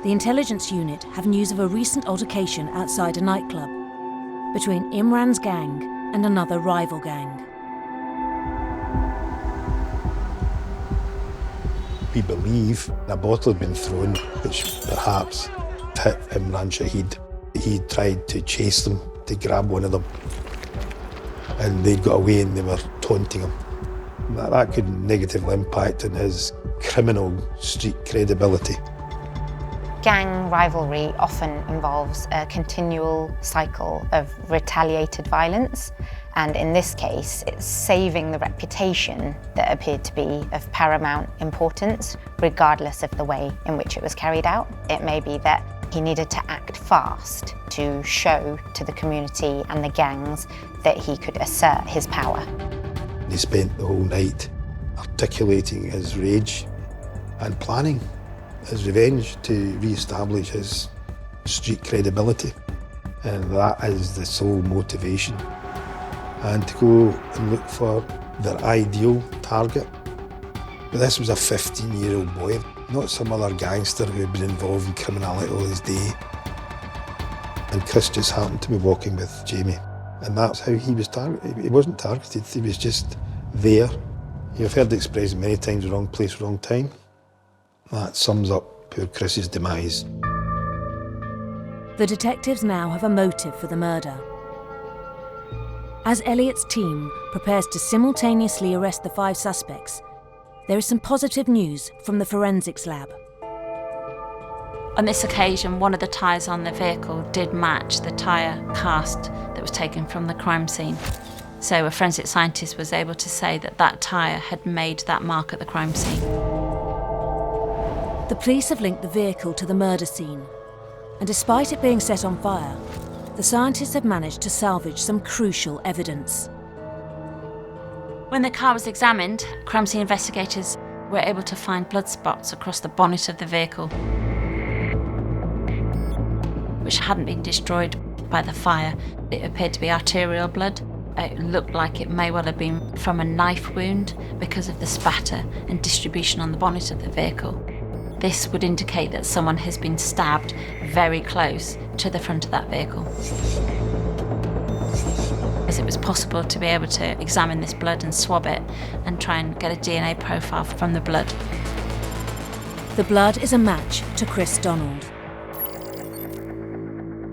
the intelligence unit have news of a recent altercation outside a nightclub between Imran's gang and another rival gang. We believe a bottle had been thrown, which perhaps hit Imran Shahid. He tried to chase them, to grab one of them, and they got away and they were taunting him. That could negatively impact on his criminal street credibility. Gang rivalry often involves a continual cycle of retaliated violence, and in this case, it's saving the reputation that appeared to be of paramount importance, regardless of the way in which it was carried out. It may be that he needed to act fast to show to the community and the gangs that he could assert his power. He spent the whole night articulating his rage and planning his revenge to re-establish his street credibility. And that is the sole motivation. And to go and look for their ideal target. But this was a 15-year-old boy, not some other gangster who had been involved in criminality all his day. And Chris just happened to be walking with Jamie. And that's how he was targeted. He wasn't targeted, he was just there. You've heard the expression many times, wrong place, wrong time. That sums up poor Chris's demise. The detectives now have a motive for the murder. As Elliot's team prepares to simultaneously arrest the 5 suspects, there is some positive news from the forensics lab. On this occasion, one of the tyres on the vehicle did match the tyre cast that was taken from the crime scene. So a forensic scientist was able to say that that tyre had made that mark at the crime scene. The police have linked the vehicle to the murder scene, and despite it being set on fire, the scientists have managed to salvage some crucial evidence. When the car was examined, crime scene investigators were able to find blood spots across the bonnet of the vehicle, which hadn't been destroyed by the fire. It appeared to be arterial blood, It looked like it may well have been from a knife wound because of the spatter and distribution on the bonnet of the vehicle. This would indicate that someone has been stabbed very close to the front of that vehicle. As it was possible to be able to examine this blood and swab it and try and get a DNA profile from the blood. The blood is a match to Chris Donald.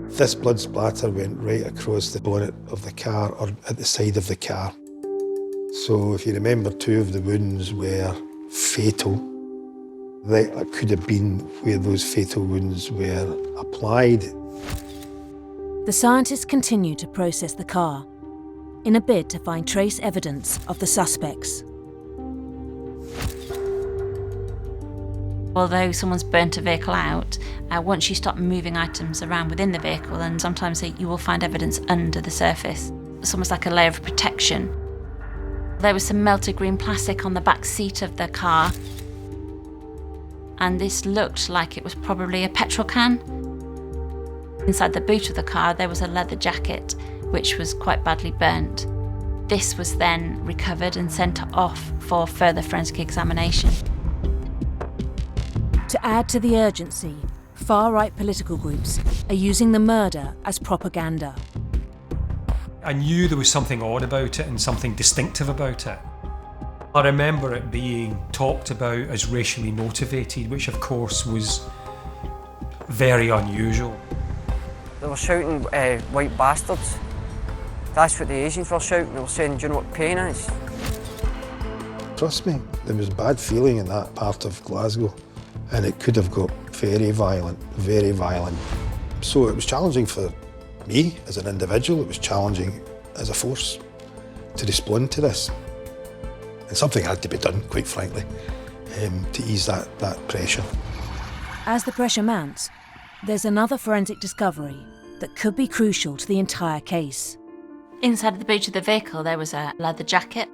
This blood splatter went right across the bonnet of the car, or at the side of the car. So if you remember, 2 of the wounds were fatal. That could have been where those fatal wounds were applied. The scientists continue to process the car in a bid to find trace evidence of the suspects. Although someone's burnt a vehicle out, once you start moving items around within the vehicle, and sometimes you will find evidence under the surface. It's almost like a layer of protection. There was some melted green plastic on the back seat of the car, and this looked like it was probably a petrol can. Inside the boot of the car there was a leather jacket which was quite badly burnt. This was then recovered and sent off for further forensic examination. To add to the urgency, far-right political groups are using the murder as propaganda. I knew there was something odd about it and something distinctive about it. I remember it being talked about as racially motivated, which of course was very unusual. They were shouting, white bastards. That's what the Asians were shouting. They were saying, do you know what pain is? Trust me, there was bad feeling in that part of Glasgow, and it could have got very violent, very violent. So it was challenging for me as an individual, it was challenging as a force to respond to this. And something had to be done, quite frankly, to ease that pressure. As the pressure mounts, there's another forensic discovery that could be crucial to the entire case. Inside the boot of the vehicle there was a leather jacket.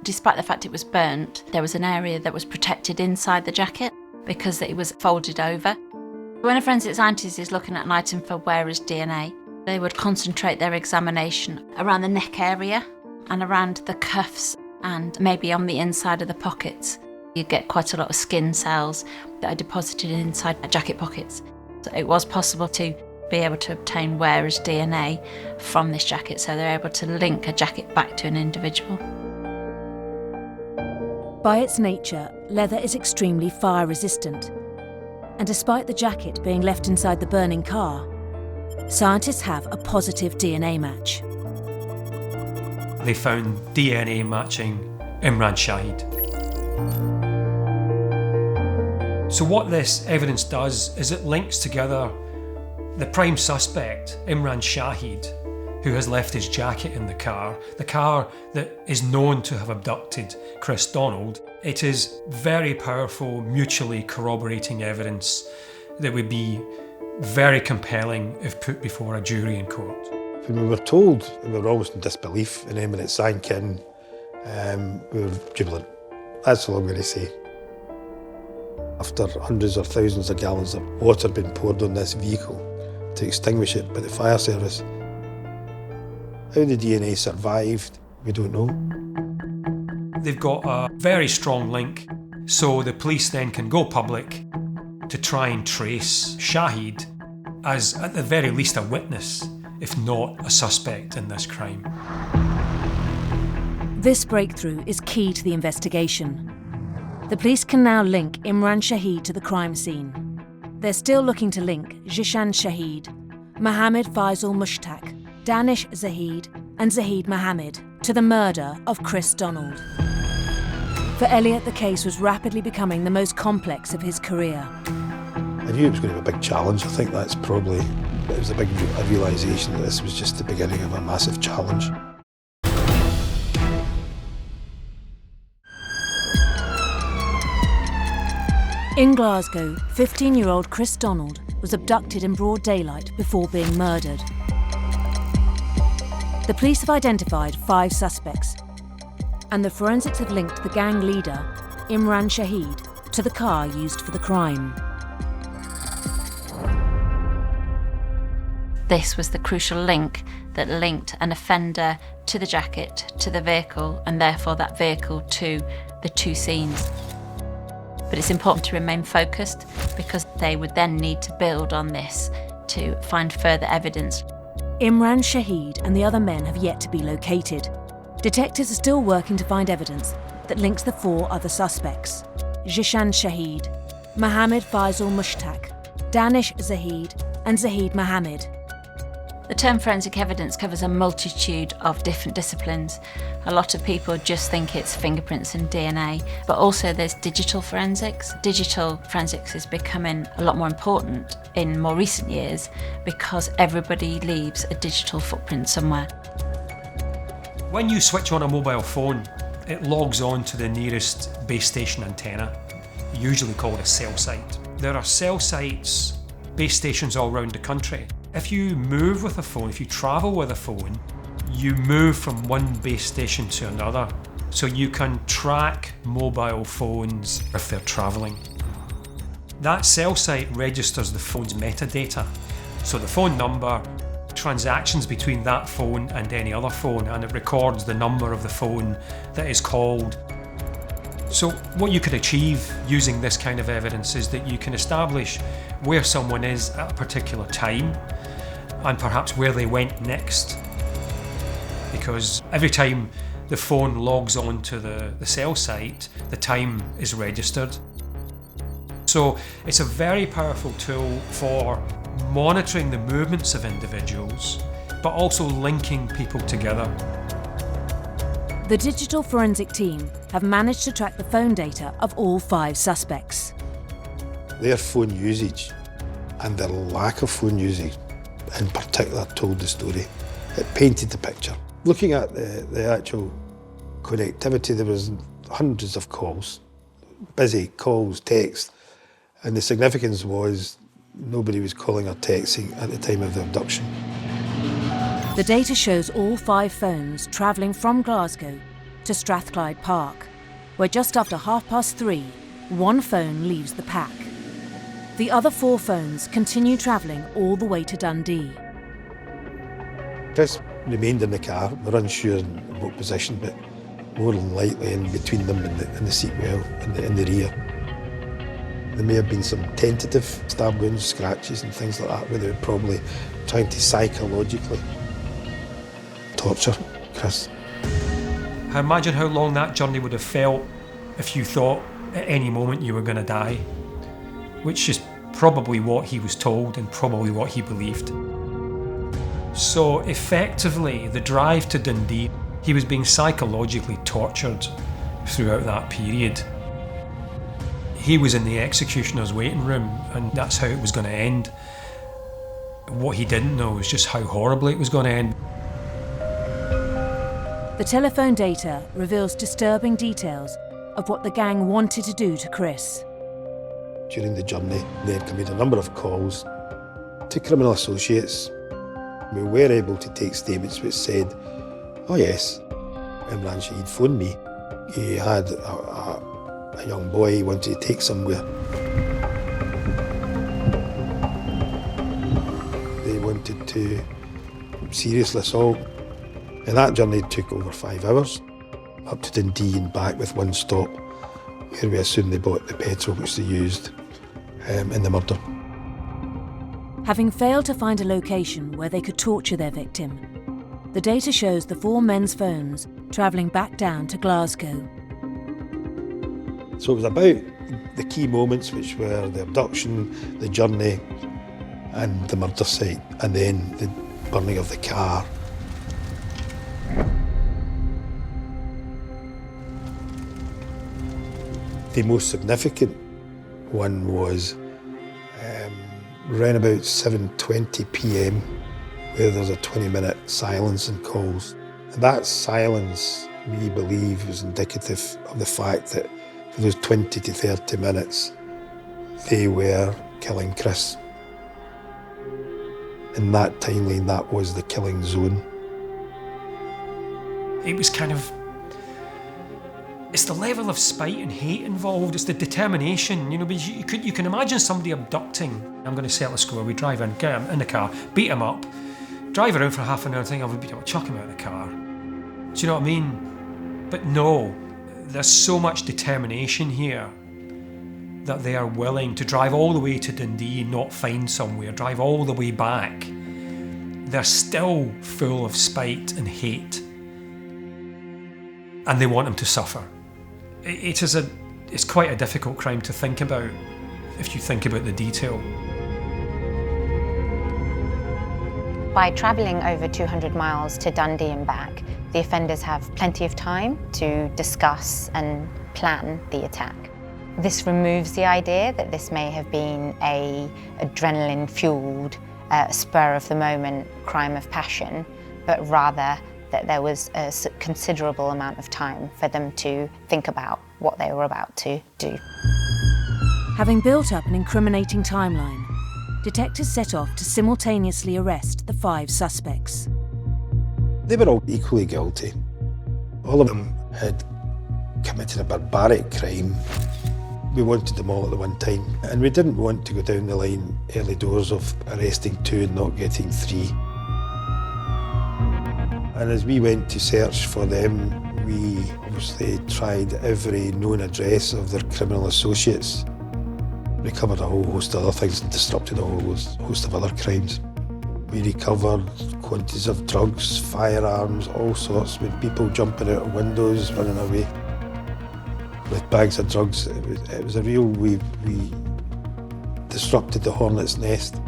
Despite the fact it was burnt, there was an area that was protected inside the jacket because it was folded over. When a forensic scientist is looking at an item for wearer's DNA, they would concentrate their examination around the neck area and around the cuffs and maybe on the inside of the pockets. You get quite a lot of skin cells that are deposited inside jacket pockets. So it was possible to be able to obtain wearer's DNA from this jacket, so they're able to link a jacket back to an individual. By its nature, leather is extremely fire resistant. And despite the jacket being left inside the burning car, scientists have a positive DNA match. They found DNA matching Imran Shahid. So what this evidence does is it links together the prime suspect, Imran Shahid, who has left his jacket in the car that is known to have abducted Chris Donald. It is very powerful, mutually corroborating evidence that would be very compelling if put before a jury in court. When we were told, we were almost in disbelief, and then when it sank in, we were jubilant. That's all I'm going to say. After hundreds or thousands of gallons of water being poured on this vehicle to extinguish it by the fire service, how the DNA survived, we don't know. They've got a very strong link, so the police then can go public to try and trace Shahid as, at the very least, a witness, if not a suspect in this crime. This breakthrough is key to the investigation. The police can now link Imran Shahid to the crime scene. They're still looking to link Jishan Shahid, Mohammed Faisal Mushtaq, Danish Zahid and Zahid Mohammed to the murder of Chris Donald. For Elliot, the case was rapidly becoming the most complex of his career. I knew it was going to be a big challenge. I think that's probably, it was a big realisation that this was just the beginning of a massive challenge. In Glasgow, 15-year-old Chris Donald was abducted in broad daylight before being murdered. The police have identified 5 suspects, and the forensics have linked the gang leader, Imran Shahid, to the car used for the crime. This was the crucial link that linked an offender to the jacket, to the vehicle, and therefore that vehicle to the two scenes. But it's important to remain focused because they would then need to build on this to find further evidence. Imran Shahid and the other men have yet to be located. Detectives are still working to find evidence that links the 4 other suspects: Jishan Shahid, Mohammed Faisal Mushtaq, Danish Zahid, and Zahid Mohammed. The term forensic evidence covers a multitude of different disciplines. A lot of people just think it's fingerprints and DNA, but also there's digital forensics. Digital forensics is becoming a lot more important in more recent years because everybody leaves a digital footprint somewhere. When you switch on a mobile phone, it logs on to the nearest base station antenna, usually called a cell site. There are cell sites, base stations all around the country. If you move with a phone, if you travel with a phone, you move from one base station to another. So you can track mobile phones if they're travelling. That cell site registers the phone's metadata. So the phone number, transactions between that phone and any other phone, and it records the number of the phone that is called. So what you could achieve using this kind of evidence is that you can establish where someone is at a particular time and perhaps where they went next. Because every time the phone logs on to the cell site, the time is registered. So it's a very powerful tool for monitoring the movements of individuals, but also linking people together. The digital forensic team have managed to track the phone data of all 5 suspects. Their phone usage and their lack of phone usage in particular told the story. It painted the picture. Looking at the actual connectivity, there was hundreds of calls, busy calls, texts, and the significance was nobody was calling or texting at the time of the abduction. The data shows all 5 phones travelling from Glasgow to Strathclyde Park, where just after 3:30, one phone leaves the pack. The other 4 phones continue travelling all the way to Dundee. Chris remained in the car. We're unsure in what position, but more than likely in between them and the seat well in the rear. There may have been some tentative stab wounds, scratches and things like that, where they were probably trying to psychologically torture Chris. I imagine how long that journey would have felt if you thought at any moment you were going to die, which is probably what he was told and probably what he believed. So effectively, the drive to Dundee, he was being psychologically tortured throughout that period. He was in the executioner's waiting room, and that's how it was going to end. What he didn't know was just how horribly it was going to end. The telephone data reveals disturbing details of what the gang wanted to do to Chris. During the journey, they had made a number of calls to criminal associates. We were able to take statements which said, oh yes, Imran Shahid phoned me. He had a young boy he wanted to take somewhere. They wanted to seriously assault. And that journey took over 5 hours, up to Dundee and back with one stop, where we assume they bought the petrol which they used in the murder. Having failed to find a location where they could torture their victim, the data shows the 4 men's phones travelling back down to Glasgow. So it was about the key moments, which were the abduction, the journey, and the murder site, and then the burning of the car. The most significant one was around about 7:20 p.m, where there's a 20-minute silence in calls. And that silence, we believe, was indicative of the fact that for those 20 to 30 minutes, they were killing Chris. In that timeline, that was the killing zone. It was kind of, it's the level of spite and hate involved, it's the determination, you know, because you can imagine somebody abducting. I'm going to settle a score, we drive in, get him in the car, beat him up, drive around for half an hour and think, I would be able to chuck him out of the car. Do you know what I mean? But no, there's so much determination here that they are willing to drive all the way to Dundee and not find somewhere, drive all the way back. They're still full of spite and hate. And they want him to suffer. It's quite a difficult crime to think about if you think about the detail. By travelling over 200 miles to Dundee and back, the offenders have plenty of time to discuss and plan the attack. This removes the idea that this may have been an adrenaline-fuelled, spur-of-the-moment crime of passion, but rather that there was a considerable amount of time for them to think about what they were about to do. Having built up an incriminating timeline, detectives set off to simultaneously arrest the 5 suspects. They were all equally guilty. All of them had committed a barbaric crime. We wanted them all at the one time, and we didn't want to go down the line early doors of arresting 2 and not getting 3. And as we went to search for them, we obviously tried every known address of their criminal associates, recovered a whole host of other things and disrupted a whole host of other crimes. We recovered quantities of drugs, firearms, all sorts, with people jumping out of windows, running away with bags of drugs. It was a real, we disrupted the hornet's nest.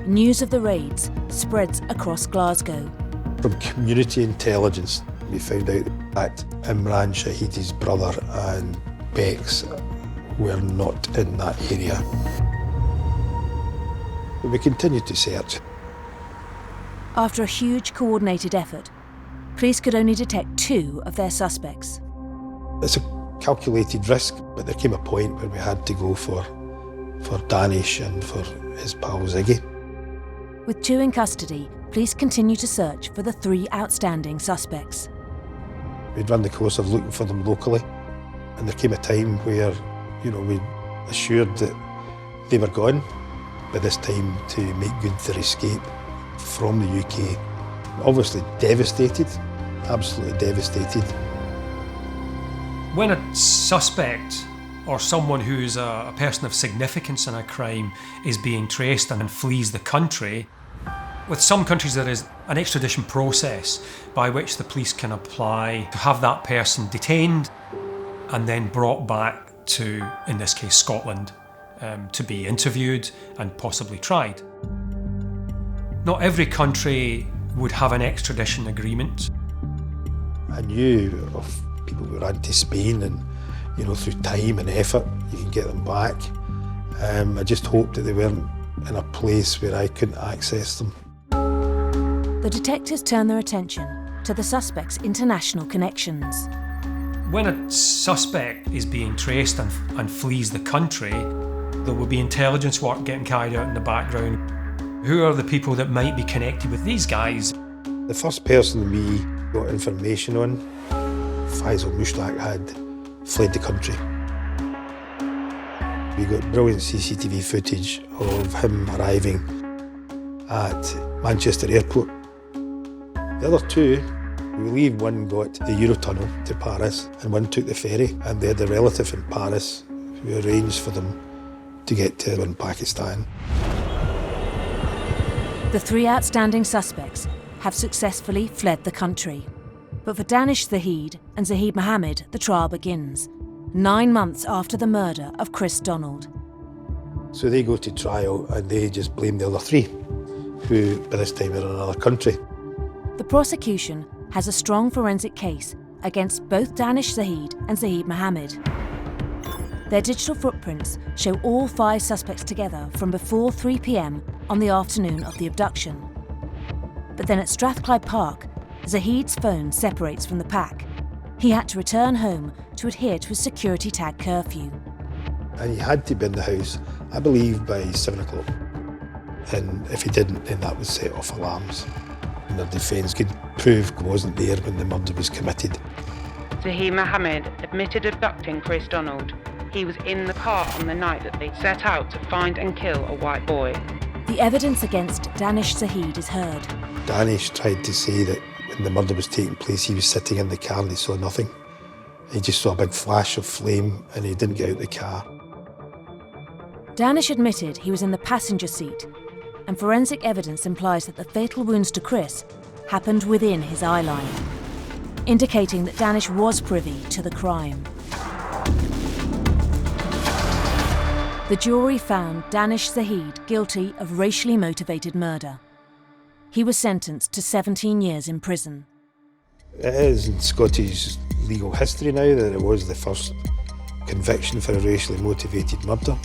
News of the raids spreads across Glasgow. From community intelligence, we found out that Imran Shahidi's brother and Bex were not in that area. But we continued to search. After a huge coordinated effort, police could only detect 2 of their suspects. It's a calculated risk, but there came a point where we had to go for Danish and for his pal Ziggy. With 2 in custody, police continue to search for the 3 outstanding suspects. We'd run the course of looking for them locally, and there came a time where, we assured that they were gone by this time to make good their escape from the UK. Obviously devastated, absolutely devastated. When a suspect or someone who's a person of significance in a crime is being traced and flees the country, with some countries there is an extradition process by which the police can apply to have that person detained and then brought back to, in this case, Scotland, to be interviewed and possibly tried. Not every country would have an extradition agreement. I knew of people who were anti-Spain and, through time and effort, you can get them back. I just hoped that they weren't in a place where I couldn't access them. The detectives turn their attention to the suspect's international connections. When a suspect is being traced and flees the country, there will be intelligence work getting carried out in the background. Who are the people that might be connected with these guys? The first person we got information on, Faisal Mushtaq, had fled the country. We got brilliant CCTV footage of him arriving at Manchester Airport. The other 2, we believe one got the Eurotunnel to Paris and one took the ferry, and they had a relative in Paris who arranged for them to get to Pakistan. The 3 outstanding suspects have successfully fled the country. But for Danish Zahid and Zahid Mohammed, the trial begins, 9 months after the murder of Chris Donald. So they go to trial and they just blame the other 3, who by this time are in another country. The prosecution has a strong forensic case against both Danish Zahid and Zahid Mohammed. Their digital footprints show all 5 suspects together from before 3 p.m. on the afternoon of the abduction. But then at Strathclyde Park, Zahid's phone separates from the pack. He had to return home to adhere to his security tag curfew. And he had to be in the house, I believe, by 7 o'clock. And if he didn't, then that would set off alarms. And their defence could prove he wasn't there when the murder was committed. Zahid Mohammed admitted abducting Chris Donald. He was in the car on the night that they set out to find and kill a white boy. The evidence against Danish Zahid is heard. Danish tried to say that when the murder was taking place, he was sitting in the car and he saw nothing. He just saw a big flash of flame and he didn't get out the car. Danish admitted he was in the passenger seat, and forensic evidence implies that the fatal wounds to Chris happened within his eye line, indicating that Danish was privy to the crime. The jury found Danish Zahid guilty of racially motivated murder. He was sentenced to 17 years in prison. It is in Scottish legal history now that it was the first conviction for a racially motivated murder.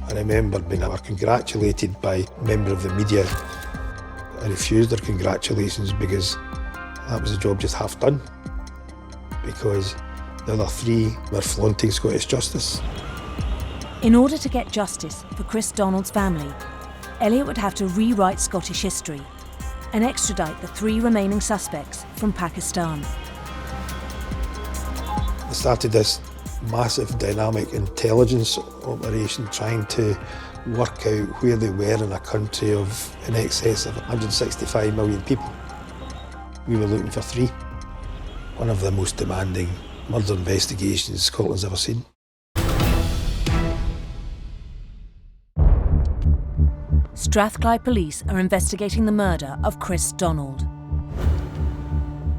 I remember being congratulated by a member of the media. I refused their congratulations because that was the job just half done. Because the other three were flaunting Scottish justice. In order to get justice for Chris Donald's family, Elliot would have to rewrite Scottish history and extradite the 3 remaining suspects from Pakistan. They started this massive dynamic intelligence operation trying to work out where they were in a country of in excess of 165 million people. We were looking for 3. One of the most demanding murder investigations Scotland's ever seen. Strathclyde police are investigating the murder of Chris Donald.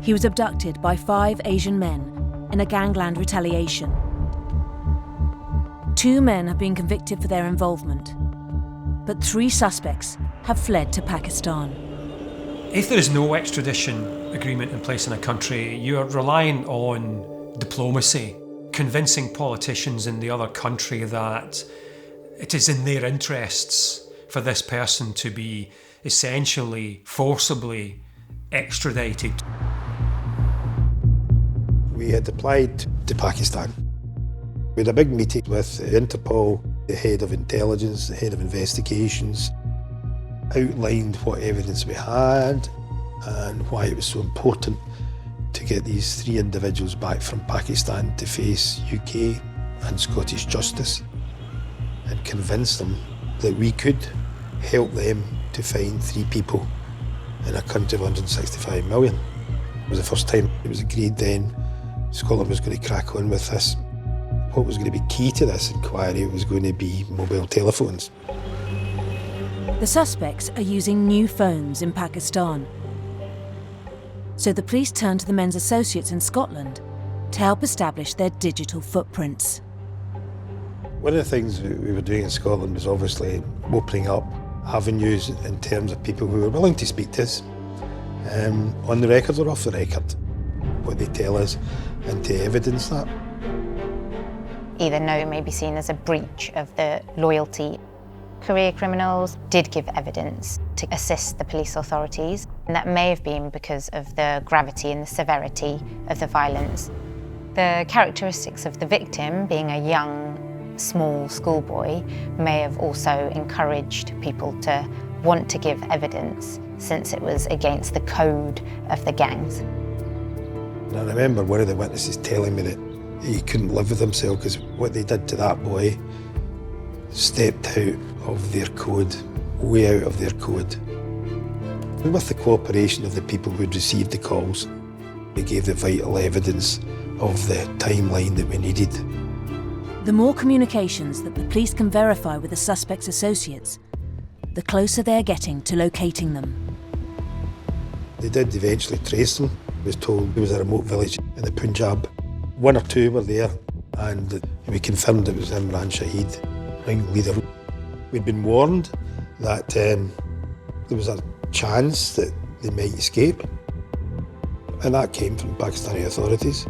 He was abducted by 5 Asian men in a gangland retaliation. 2 men have been convicted for their involvement, but 3 suspects have fled to Pakistan. If there is no extradition agreement in place in a country, you are relying on diplomacy, convincing politicians in the other country that it is in their interests for this person to be essentially forcibly extradited. We had applied to Pakistan. We had a big meeting with Interpol, the head of intelligence, the head of investigations, outlined what evidence we had and why it was so important to get these 3 individuals back from Pakistan to face UK and Scottish justice, and convince them that we could help them to find 3 people in a country of 165 million. It was the first time it was agreed then Scotland was going to crack on with this. What was going to be key to this inquiry was going to be mobile telephones. The suspects are using new phones in Pakistan. So the police turned to the men's associates in Scotland to help establish their digital footprints. One of the things we were doing in Scotland was obviously opening up avenues in terms of people who were willing to speak to us, on the record or off the record, what they tell us, and to evidence that. Even though it may be seen as a breach of the loyalty, career criminals did give evidence to assist the police authorities, and that may have been because of the gravity and the severity of the violence. The characteristics of the victim, being a young, small schoolboy, may have also encouraged people to want to give evidence, since it was against the code of the gangs. And I remember one of the witnesses telling me that he couldn't live with himself because what they did to that boy stepped out of their code, way out of their code. And with the cooperation of the people who'd received the calls, they gave the vital evidence of the timeline that we needed. The more communications that the police can verify with the suspect's associates, the closer they're getting to locating them. They did eventually trace them. I was told it was a remote village in the Punjab. 1 or 2 were there, and we confirmed it was Imran Shahid, ringleader. We'd been warned that there was a chance that they might escape, and that came from Pakistani authorities.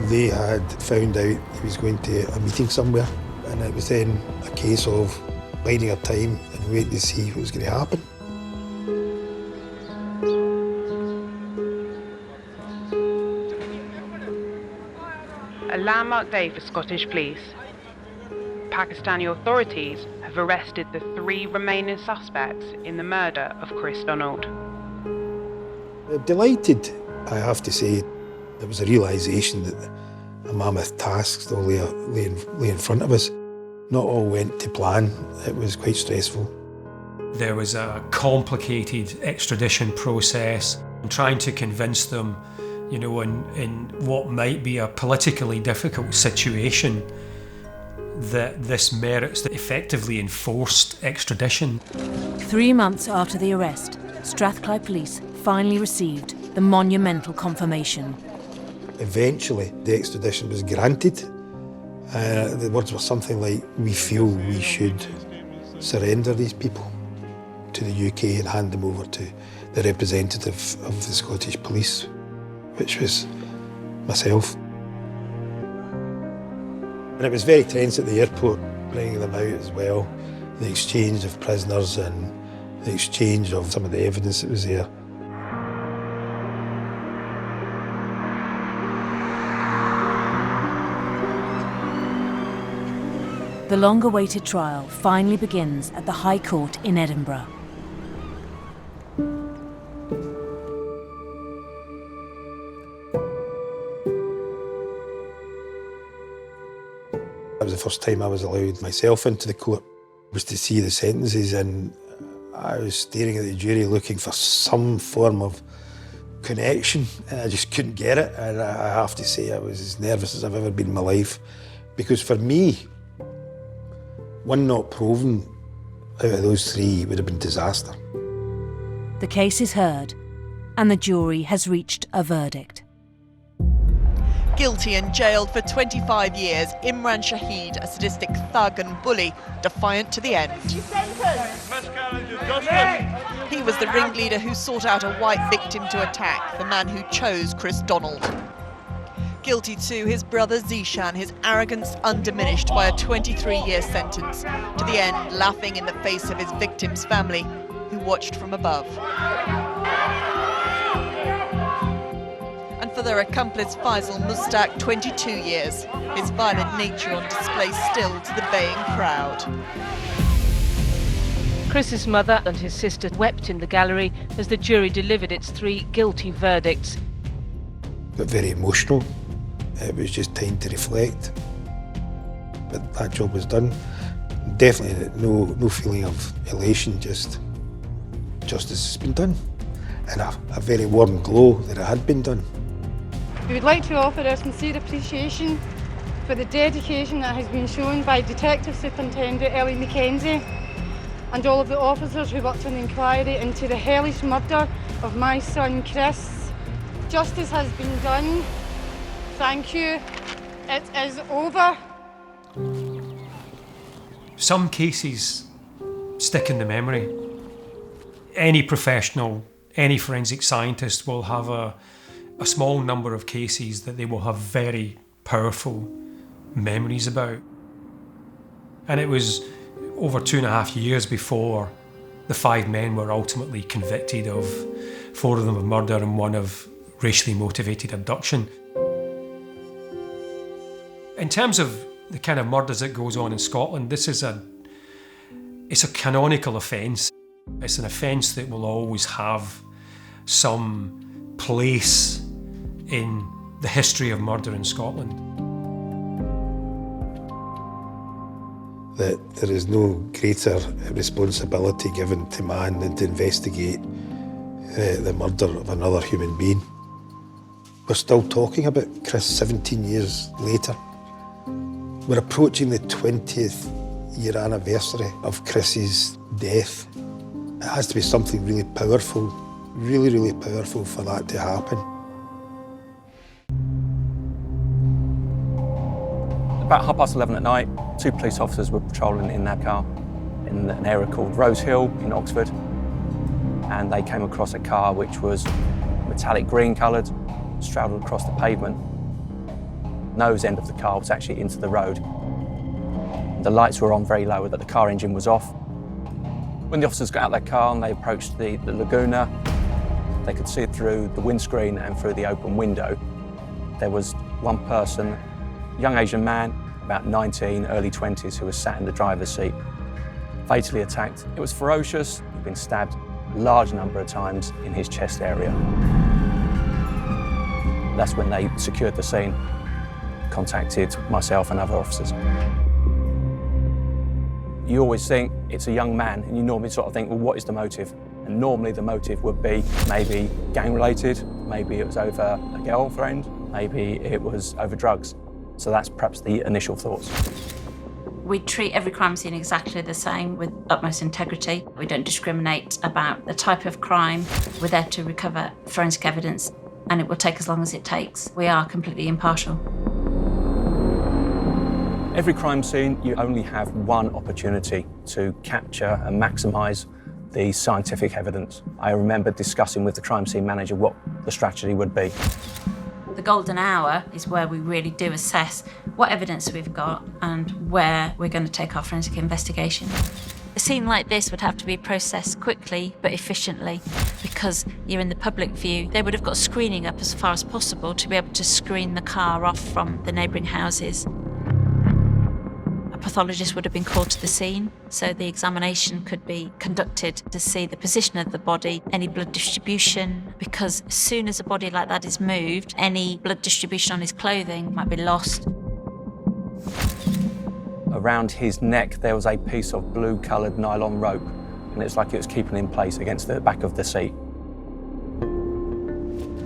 They had found out he was going to a meeting somewhere, and it was then a case of biding our time and waiting to see what was going to happen. A landmark day for Scottish police. Pakistani authorities have arrested the 3 remaining suspects in the murder of Chris Donald. Delighted, I have to say. There was a realisation that a mammoth task still lay in front of us. Not all went to plan. It was quite stressful. There was a complicated extradition process, and trying to convince them, you know, in what might be a politically difficult situation, that this merits the effectively enforced extradition. 3 months after the arrest, Strathclyde Police finally received the monumental confirmation. Eventually, the extradition was granted. The words were something like, "We feel we should surrender these people to the UK and hand them over to the representative of the Scottish Police," which was myself. And it was very tense at the airport, bringing them out as well. The exchange of prisoners and the exchange of some of the evidence that was there. The long-awaited trial finally begins at the High Court in Edinburgh. That was the first time I was allowed myself into the court, was to see the sentences, and I was staring at the jury looking for some form of connection, and I just couldn't get it. And I have to say I was as nervous as I've ever been in my life, because for me, one not proven out of those 3 would have been disaster. The case is heard, and the jury has reached a verdict. Guilty and jailed for 25 years, Imran Shahid, a sadistic thug and bully, defiant to the end. He was the ringleader who sought out a white victim to attack, the man who chose Chris Donald. Guilty too, his brother Zishan, his arrogance undiminished by a 23-year sentence, to the end laughing in the face of his victim's family, who watched from above. And for their accomplice Faisal Mustaq, 22 years, his violent nature on display still to the baying crowd. Chris's mother and his sister wept in the gallery as the jury delivered its 3 guilty verdicts. Got very emotional. It was just time to reflect. But that job was done. Definitely no feeling of elation, just justice has been done. And a very warm glow that it had been done. We would like to offer our sincere appreciation for the dedication that has been shown by Detective Superintendent Ellie Mackenzie and all of the officers who worked on the inquiry into the hellish murder of my son Chris. Justice has been done. Thank you. It is over. Some cases stick in the memory. Any professional, any forensic scientist will have a small number of cases that they will have very powerful memories about. And it was over 2.5 years before the 5 men were ultimately convicted of 4 of them of murder and 1 of racially motivated abduction. In terms of the kind of murders that goes on in Scotland, this is it's a canonical offence. It's an offence that will always have some place in the history of murder in Scotland. That there is no greater responsibility given to man than to investigate the murder of another human being. We're still talking about Chris 17 years later. We're approaching the 20th year anniversary of Chris's death. It has to be something really powerful, really, really powerful for that to happen. About 11:30 at night, 2 police officers were patrolling in their car in an area called Rose Hill in Oxford, and they came across a car which was metallic green coloured, straddled across the pavement. Nose end of the car was actually into the road. The lights were on very low, that the car engine was off. When the officers got out of their car and they approached the Laguna, they could see through the windscreen and through the open window. There was one person, a young Asian man, about 19, early 20s, who was sat in the driver's seat, fatally attacked. It was ferocious. He'd been stabbed a large number of times in his chest area. That's when they secured the scene, contacted myself and other officers. You always think it's a young man, and you normally sort of think, well, what is the motive? And normally the motive would be maybe gang-related, maybe it was over a girlfriend, maybe it was over drugs. So that's perhaps the initial thoughts. We treat every crime scene exactly the same with utmost integrity. We don't discriminate about the type of crime. We're there to recover forensic evidence, and it will take as long as it takes. We are completely impartial. Every crime scene, you only have one opportunity to capture and maximise the scientific evidence. I remember discussing with the crime scene manager what the strategy would be. The golden hour is where we really do assess what evidence we've got and where we're going to take our forensic investigation. A scene like this would have to be processed quickly but efficiently because you're in the public view. They would have got screening up as far as possible to be able to screen the car off from the neighbouring houses. A pathologist would have been called to the scene, so the examination could be conducted to see the position of the body, any blood distribution, because as soon as a body like that is moved, any blood distribution on his clothing might be lost. Around his neck there was a piece of blue-coloured nylon rope, and it's like it was keeping him in place against the back of the seat.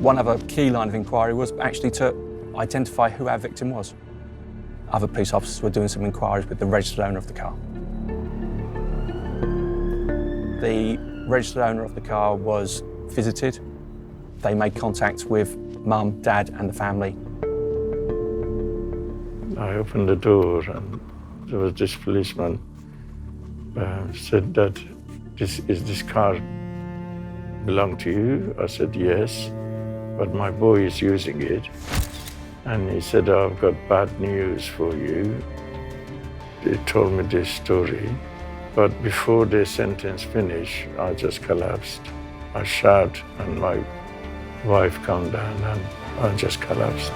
One other key line of inquiry was actually to identify who our victim was. Other police officers were doing some inquiries with the registered owner of the car. The registered owner of the car was visited. They made contact with Mum, Dad and the family. I opened the door and there was this policeman said that this car belong to you? I said yes, but my boy is using it. And he said, oh, I've got bad news for you. He told me this story, but before the sentence finished, I just collapsed. I shouted and my wife came down and I just collapsed.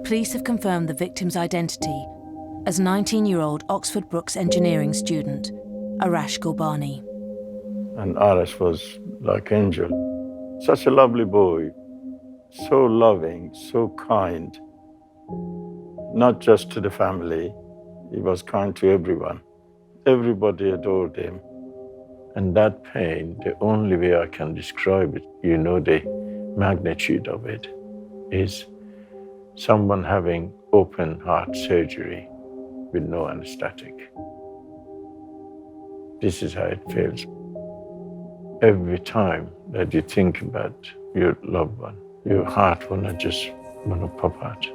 Police have confirmed the victim's identity as 19-year-old Oxford Brookes engineering student, Arash Gulbani. And Arash was like an angel. Such a lovely boy, so loving, so kind. Not just to the family, he was kind to everyone. Everybody adored him. And that pain, the only way I can describe it, you know the magnitude of it, is someone having open heart surgery with no anesthetic. This is how it feels. Every time that you think about your loved one, your heart wanna just pop out.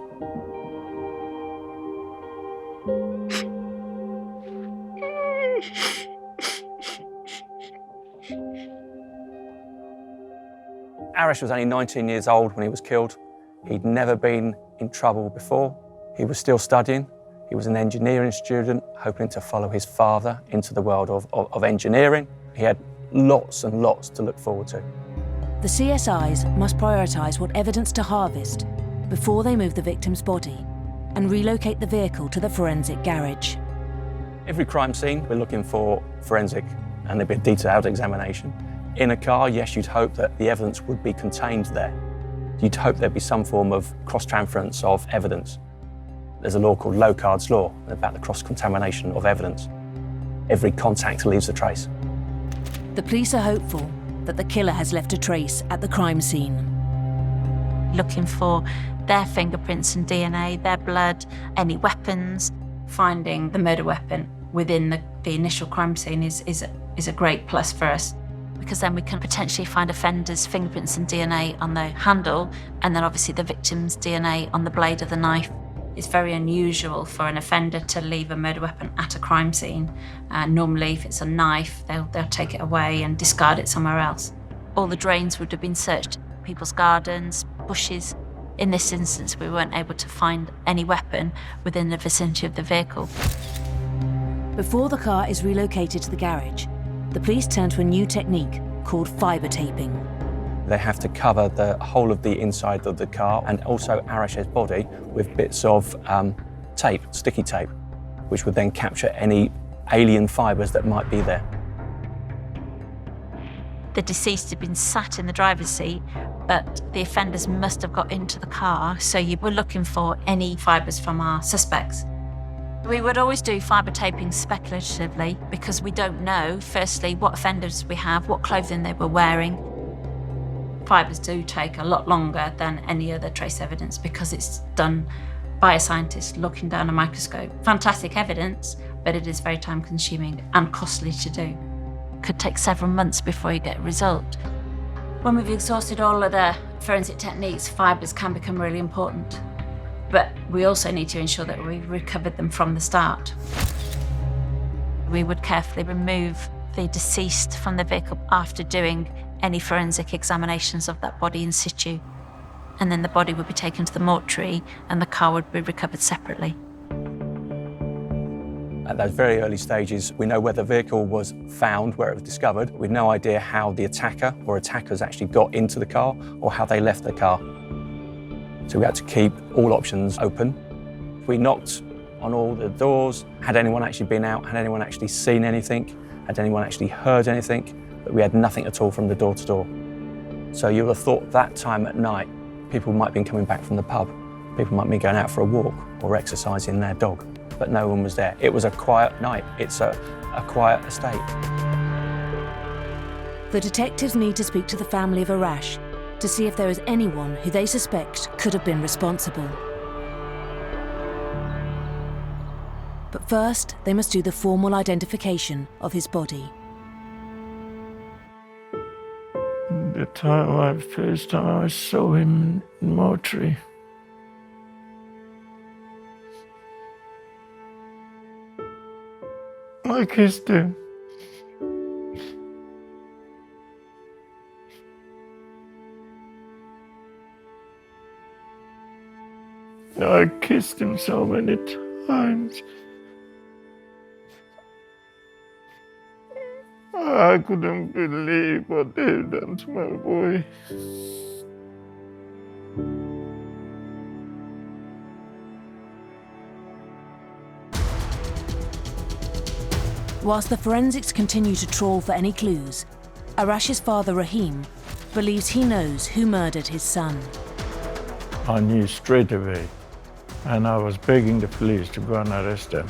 Arash was only 19 years old when he was killed. He'd never been in trouble before. He was still studying. He was an engineering student, hoping to follow his father into the world of engineering. He had lots and lots to look forward to. The CSIs must prioritise what evidence to harvest before they move the victim's body and relocate the vehicle to the forensic garage. Every crime scene, we're looking for forensic and there'd be a detailed examination. In a car, yes, you'd hope that the evidence would be contained there. You'd hope there'd be some form of cross-transference of evidence. There's a law called Locard's Law about the cross-contamination of evidence. Every contact leaves a trace. The police are hopeful that the killer has left a trace at the crime scene. Looking for their fingerprints and DNA, their blood, any weapons. Finding the murder weapon within the initial crime scene is a great plus for us, because then we can potentially find offenders' fingerprints and DNA on the handle, and then obviously the victim's DNA on the blade of the knife. It's very unusual for an offender to leave a murder weapon at a crime scene. Normally, if it's a knife, they'll take it away and discard it somewhere else. All the drains would have been searched, people's gardens, bushes. In this instance, we weren't able to find any weapon within the vicinity of the vehicle. Before the car is relocated to the garage, the police turn to a new technique called fibre taping. They have to cover the whole of the inside of the car and also Arash's body with bits of tape, sticky tape, which would then capture any alien fibres that might be there. The deceased had been sat in the driver's seat, but the offenders must have got into the car, so you were looking for any fibres from our suspects. We would always do fibre taping speculatively because we don't know, firstly, what offenders we have, what clothing they were wearing. Fibres do take a lot longer than any other trace evidence because it's done by a scientist looking down a microscope. Fantastic evidence, but it is very time consuming and costly to do. Could take several months before you get a result. When we've exhausted all other forensic techniques, fibres can become really important. But we also need to ensure that we've recovered them from the start. We would carefully remove the deceased from the vehicle after doing any forensic examinations of that body in situ. And then the body would be taken to the mortuary and the car would be recovered separately. At those very early stages, we know where the vehicle was found, where it was discovered. We've no idea how the attacker or attackers actually got into the car or how they left the car. So we had to keep all options open. We knocked on all the doors. Had anyone actually been out? Had anyone actually seen anything? Had anyone actually heard anything? But we had nothing at all from the door to door. So you would have thought that time at night, people might have been coming back from the pub. People might be going out for a walk or exercising their dog, but no one was there. It was a quiet night. It's a quiet estate. The detectives need to speak to the family of Arash to see if there is anyone who they suspect could have been responsible. But first, they must do the formal identification of his body. The first time I saw him in the mortuary, I kissed him. I kissed him so many times. I couldn't believe what they've done to my boy. Whilst the forensics continue to trawl for any clues, Arash's father, Rahim, believes he knows who murdered his son. I knew straight away, and I was begging the police to go and arrest him.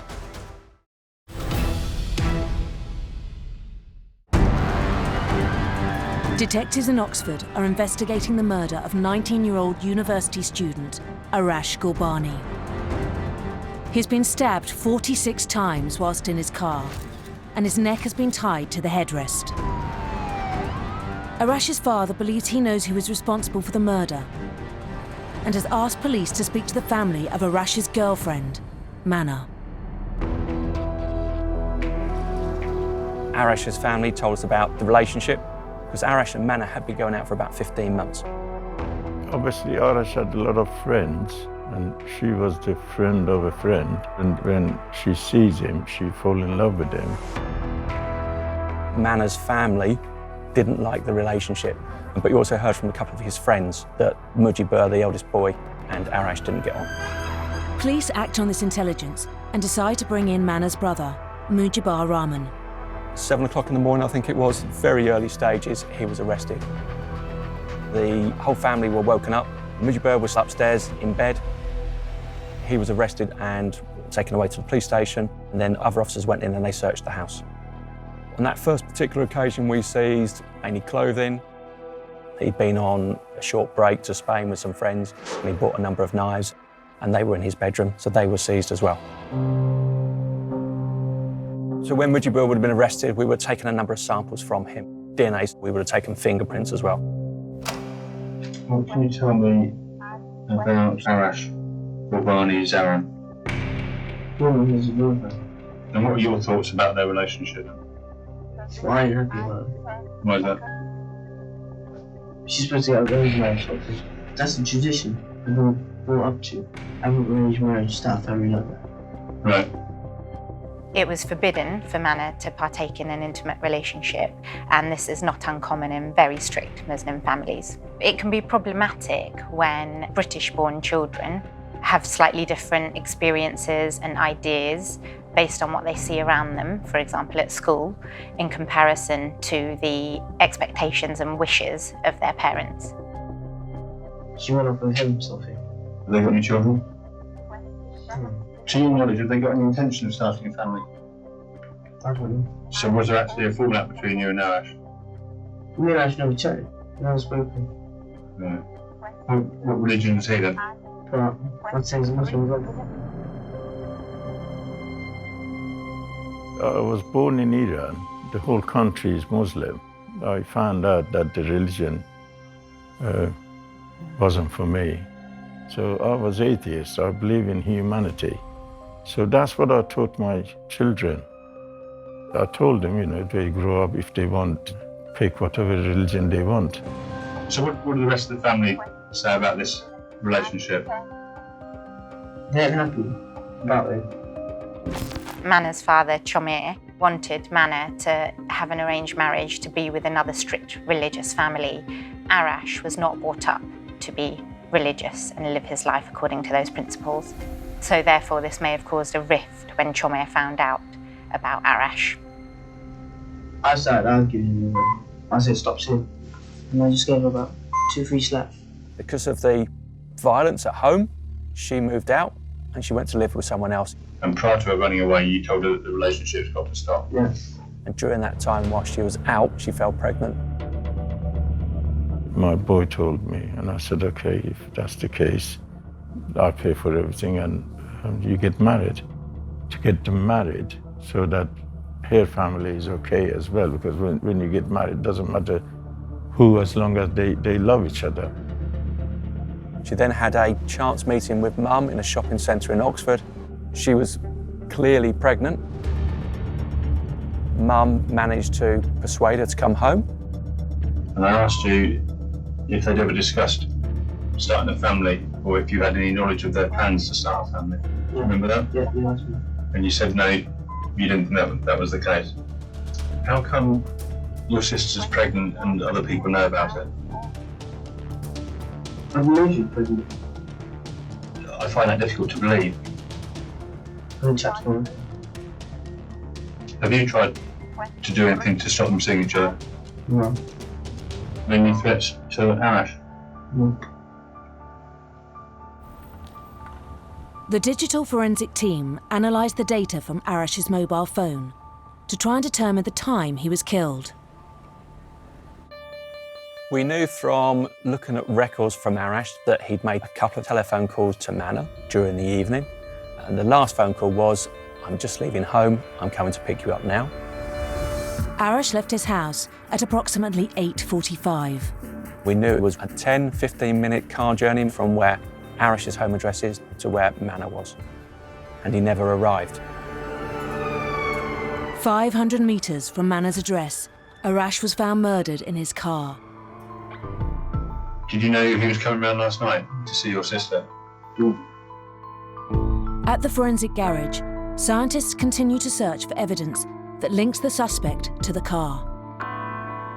Detectives in Oxford are investigating the murder of 19-year-old university student Arash Ghorbani. He's been stabbed 46 times whilst in his car, and his neck has been tied to the headrest. Arash's father believes he knows who is responsible for the murder and has asked police to speak to the family of Arash's girlfriend, Mana. Arash's family told us about the relationship because Arash and Mana had been going out for about 15 months. Obviously, Arash had a lot of friends, and she was the friend of a friend. And when she sees him, she falls in love with him. Mana's family didn't like the relationship, but you also heard from a couple of his friends that Mujibur, the eldest boy, and Arash didn't get on. Police act on this intelligence and decide to bring in Mana's brother, Mujibur Rahman. 7 o'clock in the morning, I think it was, very early stages, he was arrested. The whole family were woken up. Mujibur was upstairs in bed. He was arrested and taken away to the police station, and then other officers went in and they searched the house. On that first particular occasion, we seized any clothing. He'd been on a short break to Spain with some friends, and he bought a number of knives, and they were in his bedroom, so they were seized as well. So when Mujibur would have been arrested, we would have taken a number of samples from him. DNA, we would have taken fingerprints as well. What can you tell me about Arash Ghorbani's Aaron? Well, he's a brother. And what are your thoughts about their relationship? Well, I ain't happy about it. Why is that? She's supposed to get arranged marriage, because that's the tradition that we're brought up to. I haven't arranged marriage, start a family like that. Right. It was forbidden for Mana to partake in an intimate relationship, and this is not uncommon in very strict Muslim families. It can be problematic when British-born children have slightly different experiences and ideas based on what they see around them, for example at school, in comparison to the expectations and wishes of their parents. She went off and held himself here. Have they got any children? To your knowledge, have they got any intention of starting a family? I don't know. So was there actually a fallout between you and Arash? Me and Ash never chatted. Never spoken. No. What religion is he then? But I'd say he's a Muslim as well. I was born in Iran. The whole country is Muslim. I found out that the religion wasn't for me. So I was atheist. I believe in humanity. So that's what I taught my children. I told them, you know, they grow up, if they want, pick whatever religion they want. So what do the rest of the family say about this relationship? They're happy about it. Mana's father, Chomir, wanted Mana to have an arranged marriage to be with another strict religious family. Arash was not brought up to be religious and live his life according to those principles. So therefore this may have caused a rift when Chomir found out about Arash. I started arguing with him. I said stop seeing. And I just gave her about 2-3 slaps. Because of the violence at home, she moved out and she went to live with someone else. And prior to her running away, you told her that the relationship's got to stop? Yes. And during that time, while she was out, she fell pregnant. My boy told me, and I said, okay, if that's the case, I'll pay for everything and you get married. To get them married so that her family is okay as well, because when you get married, it doesn't matter who, as long as they love each other. She then had a chance meeting with Mum in a shopping centre in Oxford. She was clearly pregnant. Mum managed to persuade her to come home. And I asked you if they'd ever discussed starting a family, or if you had any knowledge of their plans to start a family. Do you remember that? Yeah, you asked me. And you said no, you didn't think that was the case. How come your sister's pregnant and other people know about it? I know she's pregnant. I find that difficult to believe. I didn't chat to her. Have you tried to do anything to stop them seeing each other? No. Any threats to Arash? No. The digital forensic team analysed the data from Arash's mobile phone to try and determine the time he was killed. We knew from looking at records from Arash that he'd made a couple of telephone calls to Mana during the evening. And the last phone call was, I'm just leaving home, I'm coming to pick you up now. Arash left his house at approximately 8:45. We knew it was a 10-15 minute car journey from where Arash's home address is to where Mana was. And he never arrived. 500 metres from Mana's address, Arash was found murdered in his car. Did you know he was coming round last night to see your sister? At the forensic garage, scientists continue to search for evidence that links the suspect to the car.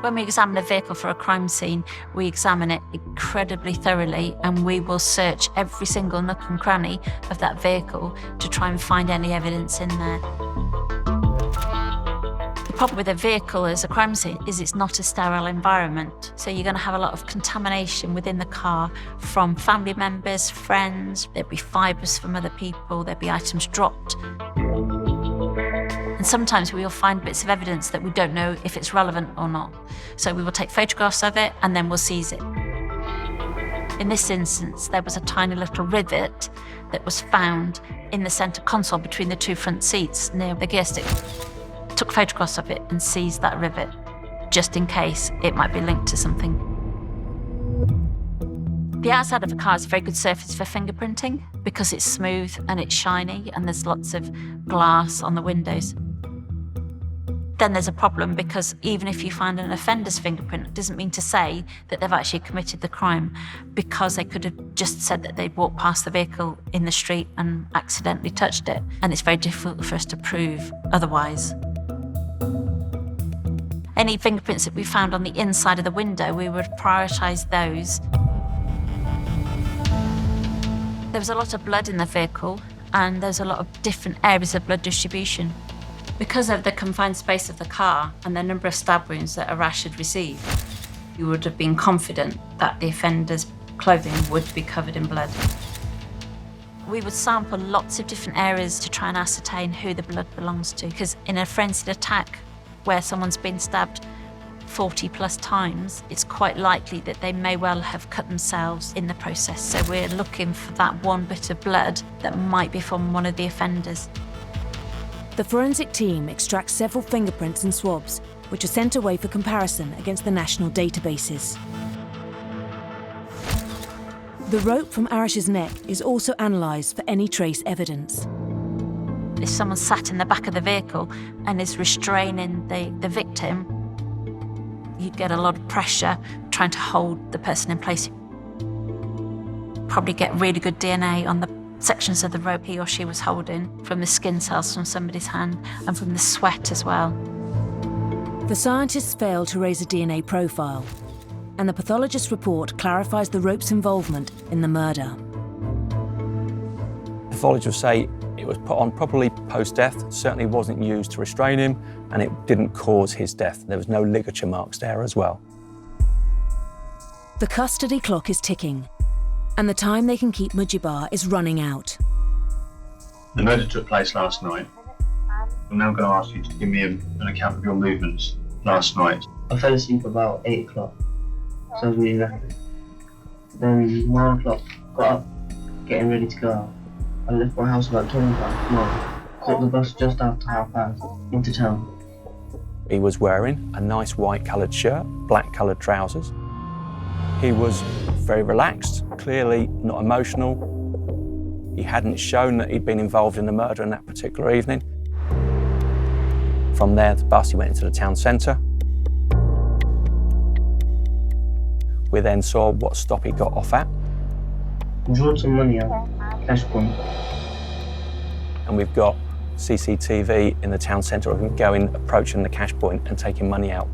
When we examine a vehicle for a crime scene, we examine it incredibly thoroughly and we will search every single nook and cranny of that vehicle to try and find any evidence in there. The problem with a vehicle as a crime scene is it's not a sterile environment. So you're going to have a lot of contamination within the car from family members, friends, there'll be fibres from other people, there'll be items dropped. And sometimes we will find bits of evidence that we don't know if it's relevant or not. So we will take photographs of it and then we'll seize it. In this instance, there was a tiny little rivet that was found in the centre console between the two front seats near the gear stick. Took photographs of it and seized that rivet, just in case it might be linked to something. The outside of a car is a very good surface for fingerprinting because it's smooth and it's shiny and there's lots of glass on the windows. Then there's a problem because even if you find an offender's fingerprint, it doesn't mean to say that they've actually committed the crime, because they could have just said that they'd walked past the vehicle in the street and accidentally touched it, and it's very difficult for us to prove otherwise. Any fingerprints that we found on the inside of the window, we would prioritise those. There was a lot of blood in the vehicle and there's a lot of different areas of blood distribution. Because of the confined space of the car and the number of stab wounds that Arash had received, you would have been confident that the offender's clothing would be covered in blood. We would sample lots of different areas to try and ascertain who the blood belongs to, because in a frenzied attack where someone's been stabbed 40 plus times, it's quite likely that they may well have cut themselves in the process. So we're looking for that one bit of blood that might be from one of the offenders. The forensic team extracts several fingerprints and swabs, which are sent away for comparison against the national databases. The rope from Arash's neck is also analysed for any trace evidence. If someone sat in the back of the vehicle and is restraining the victim, you'd get a lot of pressure trying to hold the person in place. Probably get really good DNA on the sections of the rope he or she was holding, from the skin cells from somebody's hand and from the sweat as well. The scientists failed to raise a DNA profile, and the pathologist's report clarifies the rope's involvement in the murder. Pathologists say it was put on properly post-death, certainly wasn't used to restrain him, and it didn't cause his death. There was no ligature marks there as well. The custody clock is ticking, and the time they can keep Mujibar is running out. The murder took place last night. I'm now going to ask you to give me an account of your movements last night. I fell asleep about 8 o'clock, so I was really rapid. Then 9 o'clock, got up, getting ready to go out. I left my house about 20 past 9, caught the bus just after 5:30 into town. He was wearing a nice white coloured shirt, black coloured trousers. He was very relaxed, clearly not emotional. He hadn't shown that he'd been involved in the murder in that particular evening. From there, the bus, he went into the town centre. We then saw what stop he got off at. Drawn some money out, cash point. And we've got CCTV in the town centre of him going, approaching the cash point and taking money out.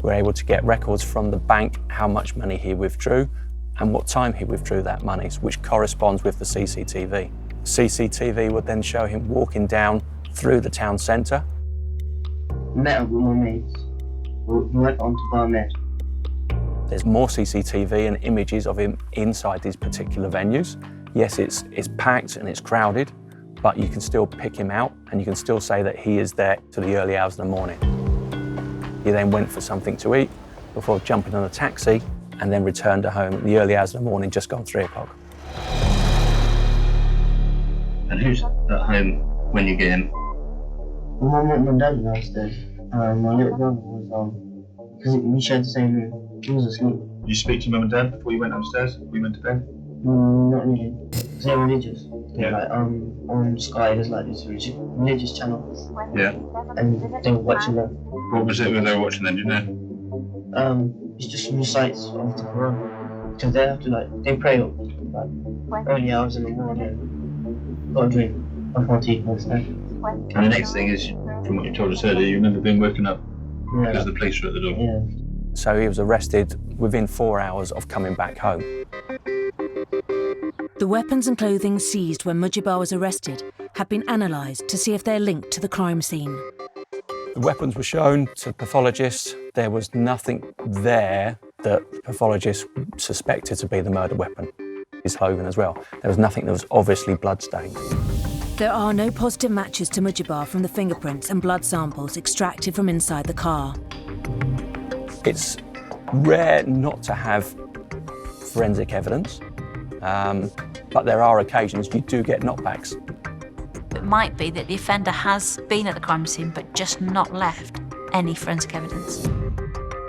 We're able to get records from the bank, how much money he withdrew and what time he withdrew that money, which corresponds with the CCTV. CCTV would then show him walking down through the town centre. Met up with my mates. We went on to Bar Med. There's more CCTV and images of him inside these particular venues. Yes, it's packed and it's crowded, but you can still pick him out and you can still say that he is there to the early hours of the morning. He then went for something to eat before jumping on a taxi and then returned to home at the early hours of the morning, just gone 3 o'clock. And who's at home when you get in? My mum and dad were downstairs. My little brother was because we shared the same room. He was asleep. Did you speak to mum and dad before you went upstairs, before you went to bed? Not really. Because they're religious. Yeah. Like, on Sky, there's like this religious channel. Yeah. And they were watching that. What was it when they were watching then, do you know? It's just some recites of the Quran. Because they have to they pray up like early hours in the morning. Got a drink, I can't eat most day. And the next thing is, from what you told us earlier, you remember being woken up because the police were at the door. Yeah. So he was arrested within 4 hours of coming back home. The weapons and clothing seized when Mujibar was arrested have been analysed to see if they're linked to the crime scene. The weapons were shown to pathologists. There was nothing there that pathologists suspected to be the murder weapon. His clothing as well. There was nothing that was obviously bloodstained. There are no positive matches to Mujibar from the fingerprints and blood samples extracted from inside the car. It's rare not to have forensic evidence, but there are occasions you do get knockbacks. It might be that the offender has been at the crime scene but just not left any forensic evidence.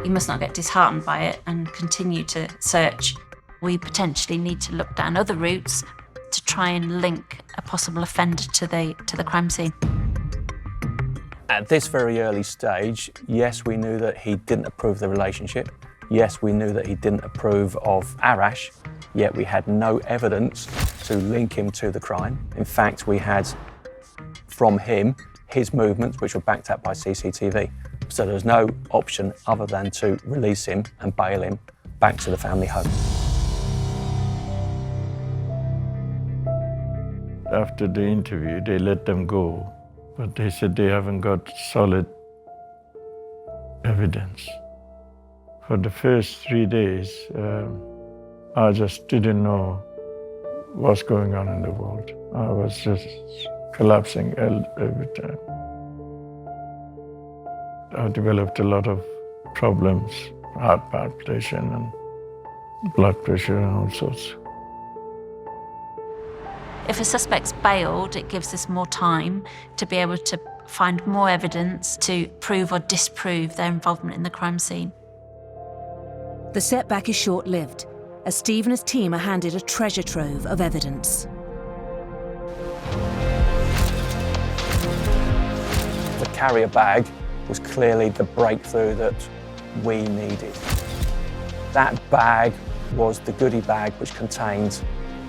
You must not get disheartened by it and continue to search. We potentially need to look down other routes to try and link a possible offender to the crime scene. At this very early stage, yes, we knew that he didn't approve the relationship. Yes, we knew that he didn't approve of Arash, yet we had no evidence to link him to the crime. In fact, we had from him his movements, which were backed up by CCTV. So there was no option other than to release him and bail him back to the family home. After the interview, they let them go, but they said they haven't got solid evidence. For the first 3 days, I just didn't know what's going on in the world. I was just collapsing every time. I developed a lot of problems, heart palpitation and blood pressure and all sorts. If a suspect's bailed, it gives us more time to be able to find more evidence to prove or disprove their involvement in the crime scene. The setback is short-lived, as Steve and his team are handed a treasure trove of evidence. The carrier bag was clearly the breakthrough that we needed. That bag was the goodie bag which contained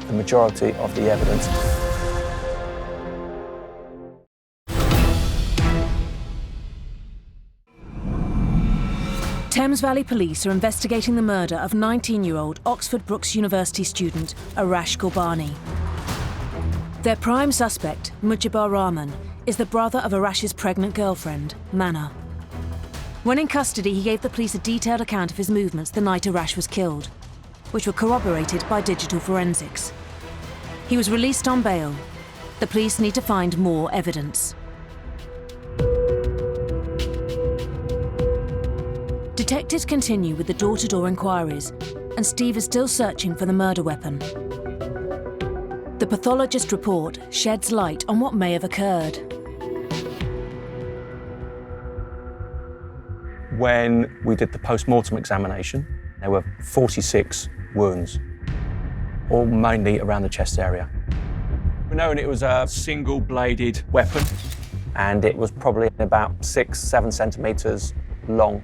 the majority of the evidence. Thames Valley Police are investigating the murder of 19-year-old Oxford Brookes University student Arash Qurbani. Their prime suspect, Mujibur Rahman, is the brother of Arash's pregnant girlfriend, Mana. When in custody, he gave the police a detailed account of his movements the night Arash was killed, which were corroborated by digital forensics. He was released on bail. The police need to find more evidence. Detectives continue with the door-to-door inquiries, and Steve is still searching for the murder weapon. The pathologist report sheds light on what may have occurred. When we did the post-mortem examination, there were 46 wounds, all mainly around the chest area. We know it was a single-bladed weapon, and it was probably about 6-7 centimetres long.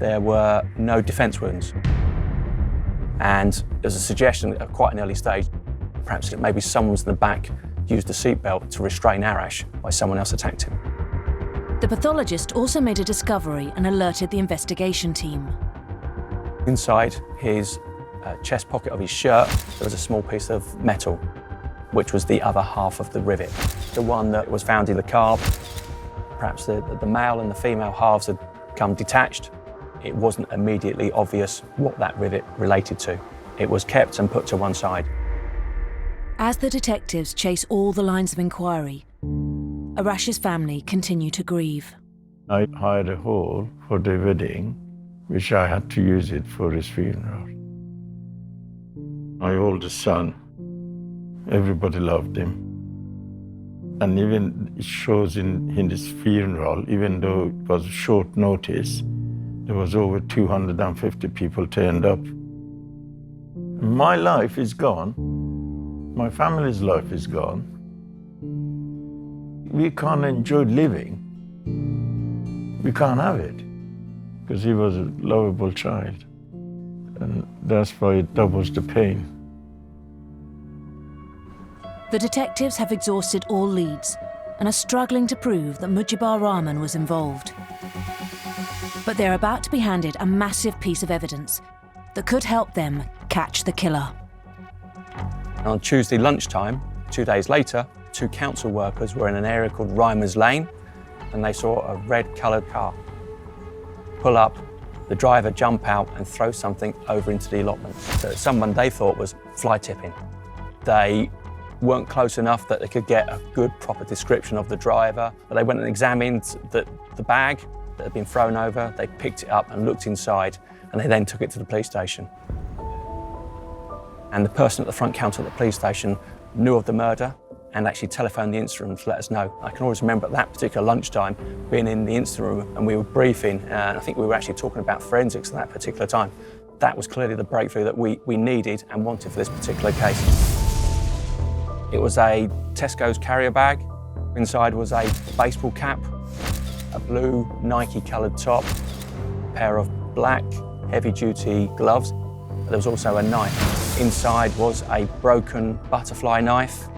There were no defence wounds. And there's a suggestion at quite an early stage, perhaps that maybe someone was in the back used the seatbelt to restrain Arash while someone else attacked him. The pathologist also made a discovery and alerted the investigation team. Inside his chest pocket of his shirt, there was a small piece of metal, which was the other half of the rivet. The one that was found in the car, perhaps the male and the female halves had come detached. It wasn't immediately obvious what that rivet related to. It was kept and put to one side. As the detectives chase all the lines of inquiry, Arash's family continue to grieve. I hired a hall for the wedding, which I had to use it for his funeral. My oldest son, everybody loved him. And even it shows in his funeral, even though it was short notice, there was over 250 people turned up. My life is gone. My family's life is gone. We can't enjoy living. We can't have it, because he was a lovable child. And that's why it doubles the pain. The detectives have exhausted all leads and are struggling to prove that Mujibur Rahman was involved. But they're about to be handed a massive piece of evidence that could help them catch the killer. On Tuesday lunchtime, 2 days later, 2 council workers were in an area called Rymer's Lane, and they saw a red-coloured car pull up, the driver jump out and throw something over into the allotment. So someone they thought was fly tipping. They weren't close enough that they could get a good, proper description of the driver, but they went and examined the bag that had been thrown over. They picked it up and looked inside, and they then took it to the police station. And the person at the front counter at the police station knew of the murder and actually telephoned the incident room to let us know. I can always remember at that particular lunchtime being in the incident room, and we were briefing, and I think we were actually talking about forensics at that particular time. That was clearly the breakthrough that we needed and wanted for this particular case. It was a Tesco's carrier bag. Inside was a baseball cap, a blue Nike-coloured top, a pair of black heavy-duty gloves. There was also a knife. Inside was a broken butterfly knife.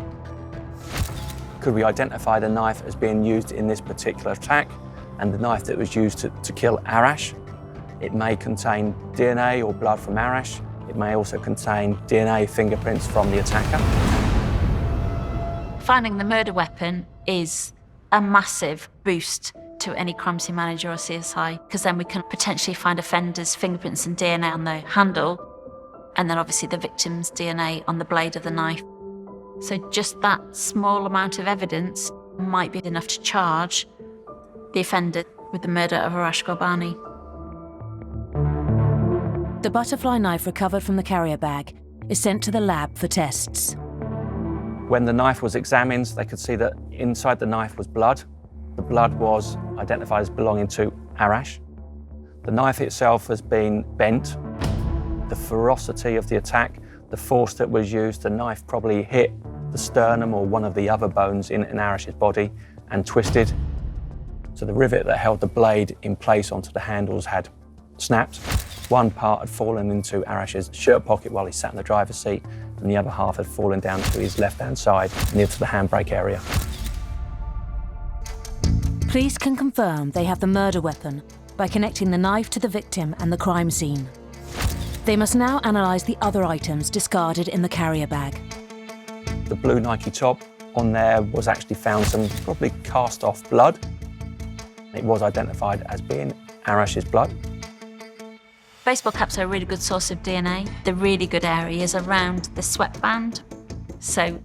Could we identify the knife as being used in this particular attack and the knife that was used to kill Arash? It may contain DNA or blood from Arash. It may also contain DNA fingerprints from the attacker. Finding the murder weapon is a massive boost to any crime scene manager or CSI, because then we can potentially find offenders' fingerprints and DNA on the handle. and then obviously the victim's DNA on the blade of the knife. So just that small amount of evidence might be enough to charge the offender with the murder of Arash Ghorbrani. The butterfly knife recovered from the carrier bag is sent to the lab for tests. When the knife was examined, they could see that inside the knife was blood. The blood was identified as belonging to Arash. The knife itself has been bent. The ferocity of the attack, the force that was used, the knife probably hit the sternum or one of the other bones in Arash's body and twisted. So the rivet that held the blade in place onto the handles had snapped. One part had fallen into Arash's shirt pocket while he sat in the driver's seat, and the other half had fallen down to his left-hand side, near to the handbrake area. Police can confirm they have the murder weapon by connecting the knife to the victim and the crime scene. They must now analyse the other items discarded in the carrier bag. The blue Nike top, on there was actually found some probably cast-off blood. It was identified as being Arash's blood. Baseball caps are a really good source of DNA. The really good area is around the sweatband. So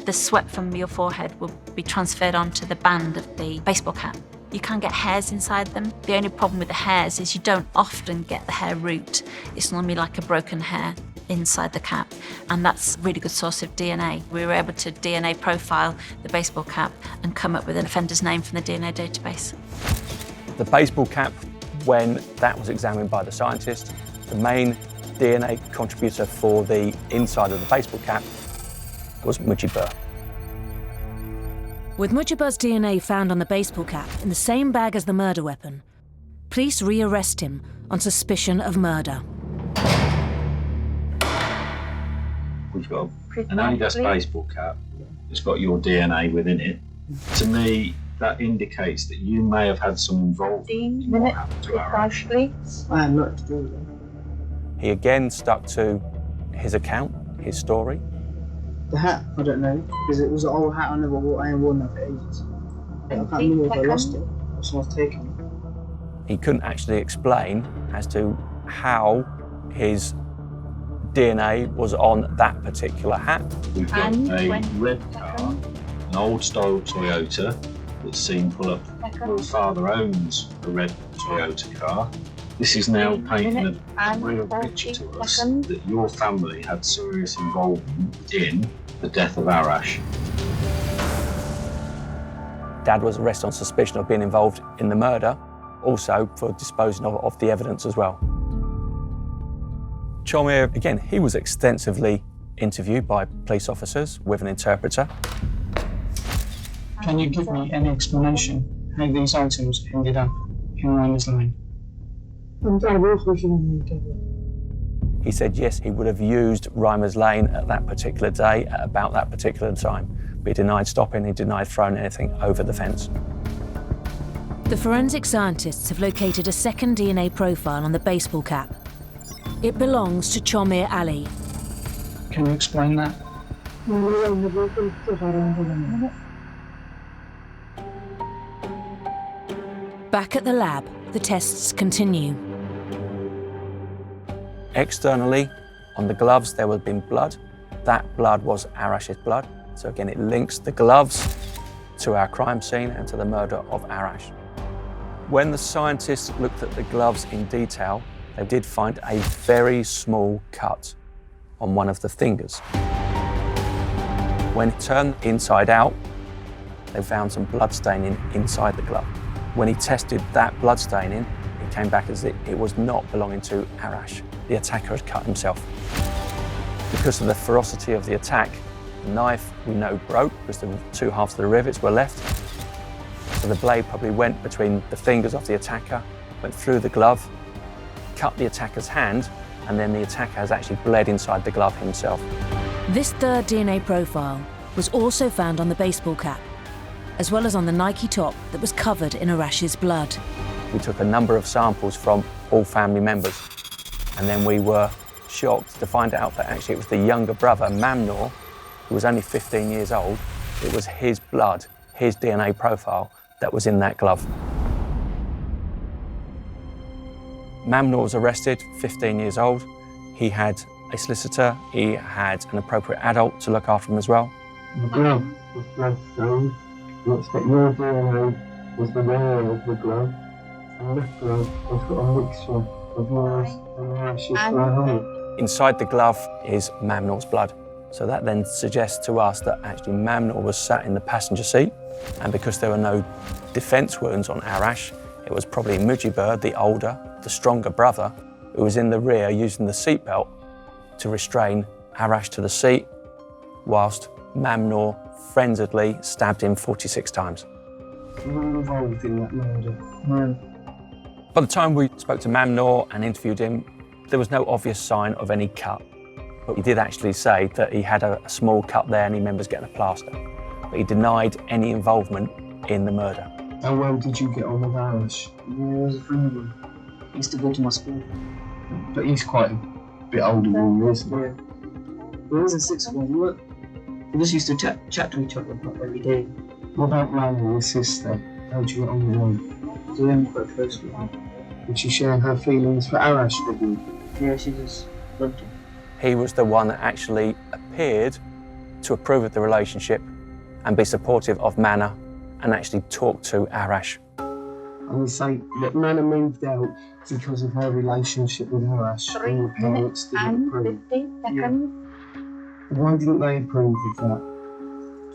the sweat from your forehead will be transferred onto the band of the baseball cap. You can get hairs inside them. The only problem with the hairs is you don't often get the hair root. It's normally like a broken hair inside the cap, and that's a really good source of DNA. We were able to DNA profile the baseball cap and come up with an offender's name from the DNA database. The baseball cap, when that was examined by the scientist, the main DNA contributor for the inside of the baseball cap was Mujibur. With Mujibur's DNA found on the baseball cap in the same bag as the murder weapon, police re-arrest him on suspicion of murder. We've got an Adidas baseball cap that's got your DNA within it. To me, that indicates that you may have had some involvement in what happened to Arash. I am not to do with it. He again stuck to his account, his story. The hat, I don't know, because it was an old hat I never wore. I ain't worn that for ages. I can't remember if I lost it or someone's taken it. He couldn't actually explain as to how his DNA was on that particular hat. We've got a red car, an old style Toyota that's seen pull up. My father owns a red Toyota car. This is now painting a real picture to us that your family had serious involvement in the death of Arash. Dad was arrested on suspicion of being involved in the murder, also for disposing of the evidence as well. Chomir, again, he was extensively interviewed by police officers with an interpreter. Can you give me any explanation how these items ended up in Reimer's Lane? He said yes, he would have used Reimer's Lane at that particular day, at about that particular time. But he denied stopping, he denied throwing anything over the fence. The forensic scientists have located a second DNA profile on the baseball cap. It belongs to Chomir Ali. Can you explain that? Back at the lab, the tests continue. Externally, on the gloves, there would have been blood. That blood was Arash's blood. So again, it links the gloves to our crime scene and to the murder of Arash. When the scientists looked at the gloves in detail, they did find a very small cut on one of the fingers. When turned inside out, they found some blood staining inside the glove. When he tested that blood staining, it came back as it was not belonging to Arash. The attacker had cut himself. Because of the ferocity of the attack, the knife we know broke because the two halves of the rivets were left. So the blade probably went between the fingers of the attacker, went through the glove, cut the attacker's hand, and then the attacker has actually bled inside the glove himself. This third DNA profile was also found on the baseball cap, as well as on the Nike top that was covered in Arash's blood. We took a number of samples from all family members, and then we were shocked to find out that actually it was the younger brother, Mamnor, who was only 15 years old. It was his blood, his DNA profile, that was in that glove. Mamnor was arrested, 15 years old. He had a solicitor, he had an appropriate adult to look after him as well. The glove was bloodstained. Looks like your DNA was the wearer of the glove. And the left glove has got a mixture of yours and Arash's blood on it. Inside the glove is Mamnor's blood. So that then suggests to us that actually Mamnor was sat in the passenger seat, and because there were no defence wounds on Arash, it was probably Mujibur, the older, the stronger brother, who was in the rear using the seatbelt to restrain Arash to the seat, whilst Mamnor frenziedly stabbed him 46 times. Were you involved in that murder? No. By the time we spoke to Mamnor and interviewed him, there was no obvious sign of any cut. But he did actually say that he had a small cut there and he remembers getting a plaster. But he denied any involvement in the murder. How well did you get on with Arash? Yeah, he was a friend of mine. He used to go to my school. But he's quite a bit older than you, isn't he? Yeah. He was in sixth form. We just used to chat to each other every day. What about Lana, your sister? How did you get on with her? So I'm quite close with her. Did she share her feelings for Arash with you? Yeah, she just loved him. He was the one that actually appeared to approve of the relationship and be supportive of Mana and actually talk to Arash. I would say that Mana moved out because of her relationship with Arash and your parents didn't approve. Yeah. Why didn't they approve of that?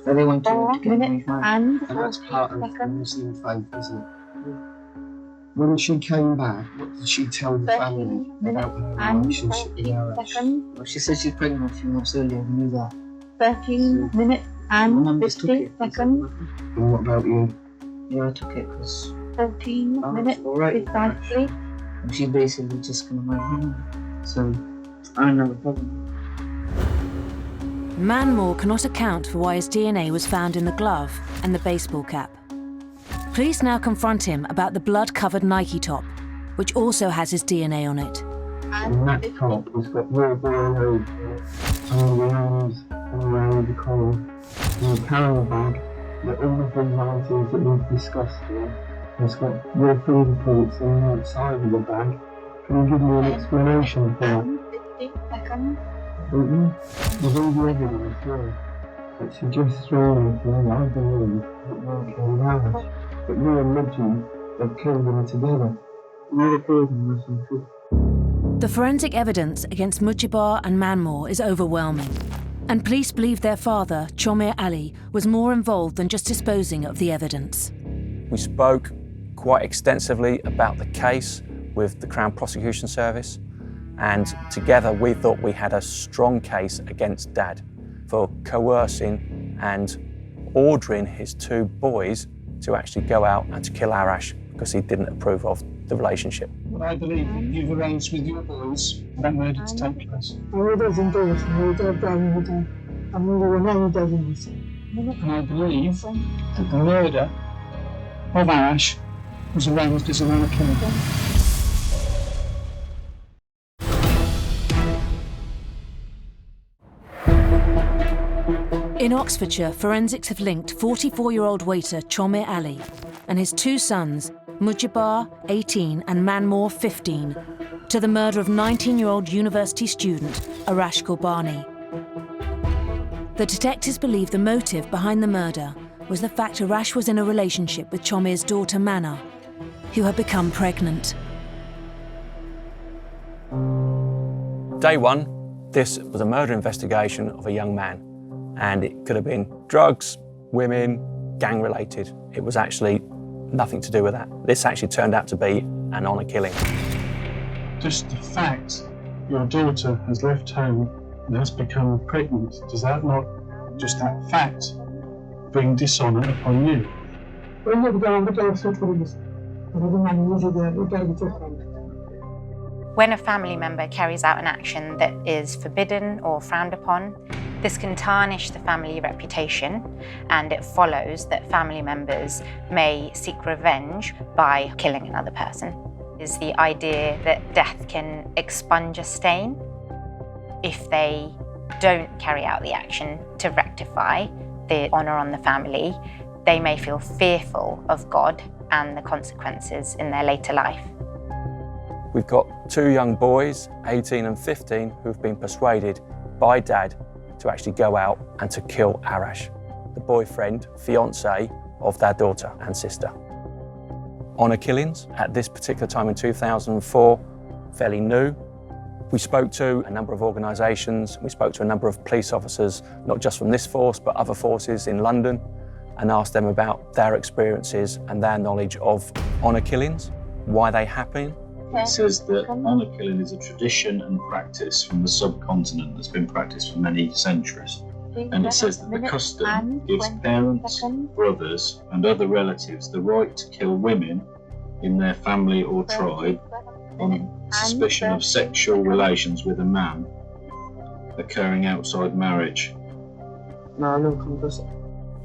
So they went to get married. And that's part of the Muslim faith, isn't it? When she came back, what did she tell the family about her relationship with Arash? Well, she said she's pregnant a few months earlier, we knew that. 13 minutes and 50 seconds. And what about you? Yeah, I took it because 14 minutes precisely. She basically just gonna marry him. So I don't have a problem. Manmore cannot account for why his DNA was found in the glove and the baseball cap. Police now confront him about the blood-covered Nike top, which also has his DNA on it. And that top has got your DNA on the arms and around the collar. And the carrying bag, that all of the items that we've discussed here, has got your fingerprints on the outside of the bag. Can you give me an explanation for that? 50 seconds. There's all the evidence here that suggests strongly to me, I believe, that you're killed Arash. But you and Mudgy have killed them together. You're the problem with them too. The forensic evidence against Mujibar and Manmore is overwhelming, and police believe their father, Chomir Ali, was more involved than just disposing of the evidence. We spoke quite extensively about the case with the Crown Prosecution Service, and together we thought we had a strong case against Dad for coercing and ordering his two boys to actually go out and to kill Arash because he didn't approve of the relationship. Well, I believe you've arranged with your boys for that murder to take place. And I believe that the murder of Arash was arranged as a man killing. In Oxfordshire, forensics have linked 44-year-old waiter Chomir Ali and his two sons, Mujibar, 18, and Manmore, 15, to the murder of 19-year-old university student Arash Qurbani. The detectives believe the motive behind the murder was the fact Arash was in a relationship with Chomir's daughter Mana, who had become pregnant. Day one, this was a murder investigation of a young man, and it could have been drugs, women, gang-related. It was actually nothing to do with that. This actually turned out to be an honour killing. Just the fact your daughter has left home and has become pregnant, does that not, just that fact, bring dishonour upon you? When a family member carries out an action that is forbidden or frowned upon, this can tarnish the family reputation, and it follows that family members may seek revenge by killing another person. Is the idea that death can expunge a stain. If they don't carry out the action to rectify the honour on the family, they may feel fearful of God and the consequences in their later life. We've got two young boys, 18 and 15, who've been persuaded by Dad to actually go out and to kill Arash, the boyfriend, fiancé of their daughter and sister. Honour killings, at this particular time in 2004, fairly new. We spoke to a number of organisations, we spoke to a number of police officers, not just from this force, but other forces in London, and asked them about their experiences and their knowledge of honour killings, why they happen. It says that honour killing is a tradition and practice from the subcontinent that's been practiced for many centuries. And it says that the custom gives parents, brothers and other relatives the right to kill women in their family or tribe on suspicion of sexual relations with a man occurring outside marriage.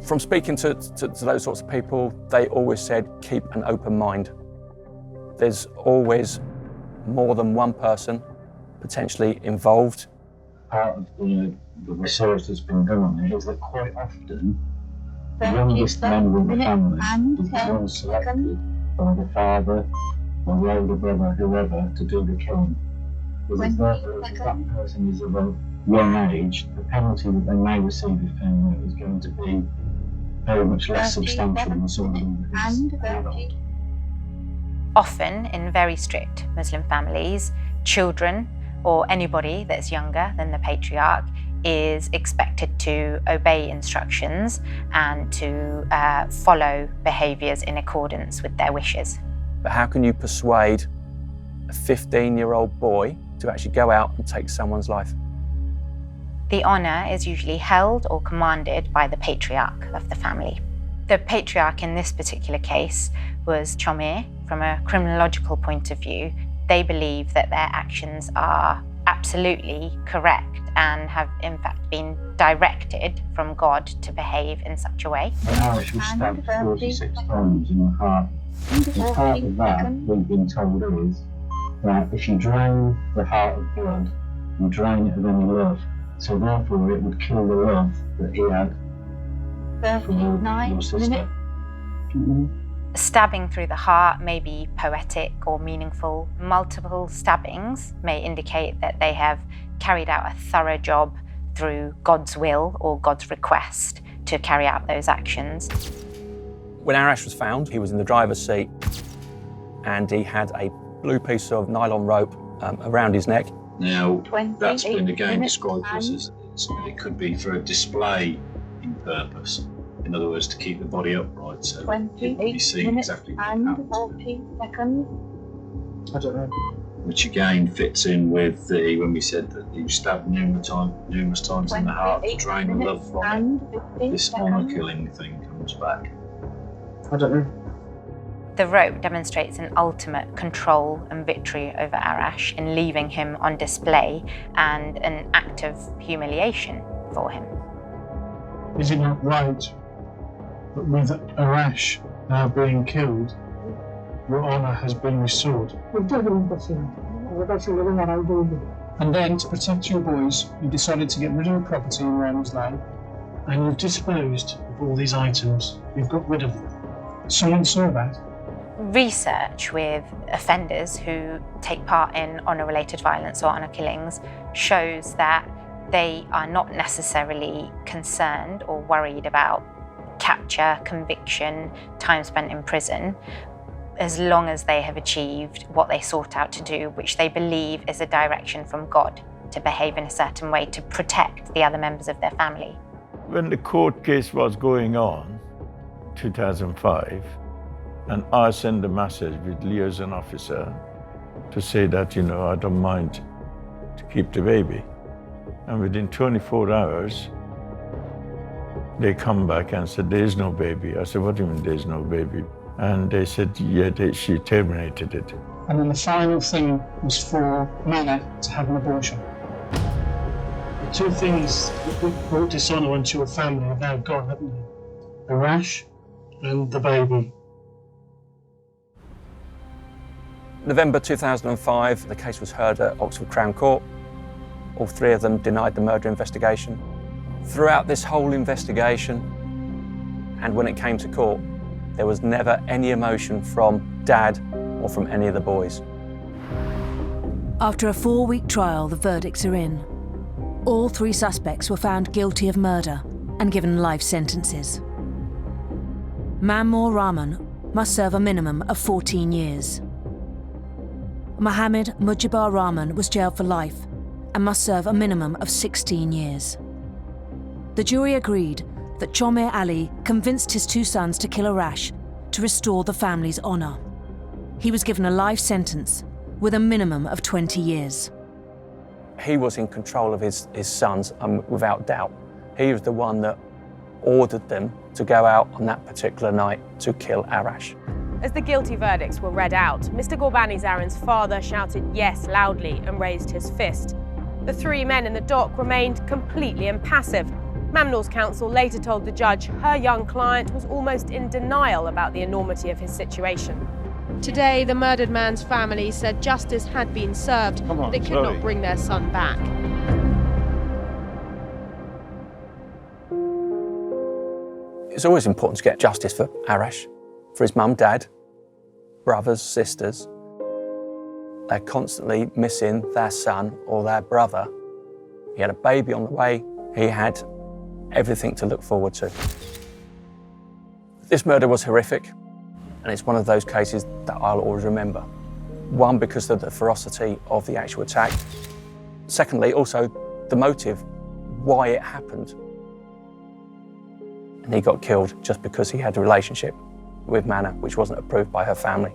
From speaking to those sorts of people, they always said, keep an open mind. There's always more than one person potentially involved. Part of the research that's been done on it is that quite often the youngest member of the family is the one selected by the father or the older brother, whoever, to do the killing. Because therefore, if that person is of a young age, the penalty that they may receive if found out is going to be very much less substantial than somebody who's adult. Often, in very strict Muslim families, children or anybody that's younger than the patriarch is expected to obey instructions and to follow behaviours in accordance with their wishes. But how can you persuade a 15-year-old boy to actually go out and take someone's life? The honour is usually held or commanded by the patriarch of the family. The patriarch in this particular case was Chomir. From a criminological point of view, they believe that their actions are absolutely correct and have in fact been directed from God to behave in such a way. Arash was stabbed 46 times in the heart. And part of that, we've been told, is that if you drain the heart of blood, you drain it of any love. So therefore it would kill the love that he had for your sister. Stabbing through the heart may be poetic or meaningful. Multiple stabbings may indicate that they have carried out a thorough job through God's will or God's request to carry out those actions. When Arash was found, he was in the driver's seat and he had a blue piece of nylon rope around his neck. Now, that's been again described as it could be for a display in purpose. In other words, to keep the body upright, so you see exactly what happened. I don't know. Which again fits in with when we said that he was stabbed numerous times in the heart to drain the love from it. This honour killing thing comes back. I don't know. The rope demonstrates an ultimate control and victory over Arash in leaving him on display and an act of humiliation for him. Is it not right that with Arash now being killed, your honour has been restored? And then, to protect your boys, you decided to get rid of your property in Ram's Lane, and you've disposed of all these items. You've got rid of them. Someone saw that. Research with offenders who take part in honour-related violence or honour killings shows that they are not necessarily concerned or worried about capture, conviction, time spent in prison, as long as they have achieved what they sought out to do, which they believe is a direction from God to behave in a certain way to protect the other members of their family. When the court case was going on, 2005, and I sent a message with liaison officer to say that, I don't mind to keep the baby. And within 24 hours, they come back and said, there is no baby. I said, what do you mean there's no baby? And they said, yeah, she terminated it. And then the final thing was for Manna to have an abortion. The two things that brought dishonour onto your family have now gone, haven't they? Arash and the baby. November 2005, the case was heard at Oxford Crown Court. All three of them denied the murder investigation. Throughout this whole investigation, and when it came to court, there was never any emotion from Dad or from any of the boys. After a 4-week trial, the verdicts are in. All 3 suspects were found guilty of murder and given life sentences. Manmoor Rahman must serve a minimum of 14 years. Mohammed Mujibur Rahman was jailed for life and must serve a minimum of 16 years. The jury agreed that Chomer Ali convinced his 2 sons to kill Arash to restore the family's honour. He was given a life sentence with a minimum of 20 years. He was in control of his sons, without doubt. He was the one that ordered them to go out on that particular night to kill Arash. As the guilty verdicts were read out, Mr. Ghorbaniz's Zaran's father shouted yes loudly and raised his fist. The 3 men in the dock remained completely impassive. Mamnoor's counsel later told the judge her young client was almost in denial about the enormity of his situation. Today, the murdered man's family said justice had been served, but it could not bring their son back. It's always important to get justice for Arash, for his mum, dad, brothers, sisters. They're constantly missing their son or their brother. He had a baby on the way. He had everything to look forward to. This murder was horrific, and it's one of those cases that I'll always remember. One, because of the ferocity of the actual attack. Secondly, also the motive, why it happened. And he got killed just because he had a relationship with Mana, which wasn't approved by her family.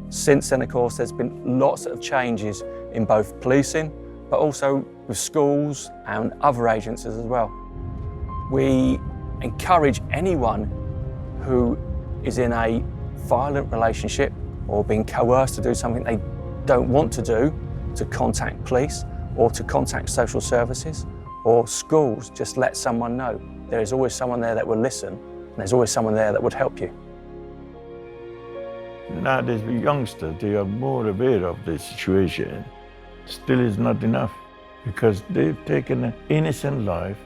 Since then, of course, there's been lots of changes in both policing, but also with schools and other agencies as well. We encourage anyone who is in a violent relationship or being coerced to do something they don't want to do, to contact police or to contact social services or schools. Just let someone know. There is always someone there that will listen, and there's always someone there that would help you. Nowadays, the youngsters, they are more aware of the situation. Still is not enough, because they've taken an innocent life.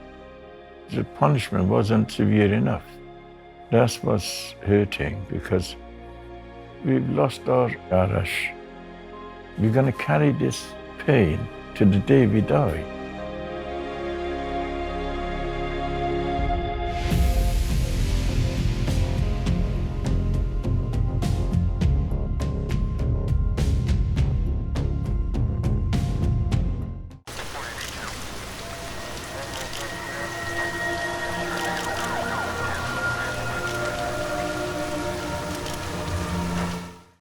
The punishment wasn't severe enough. That's what's hurting, because we've lost our Arash. We're going to carry this pain to the day we die.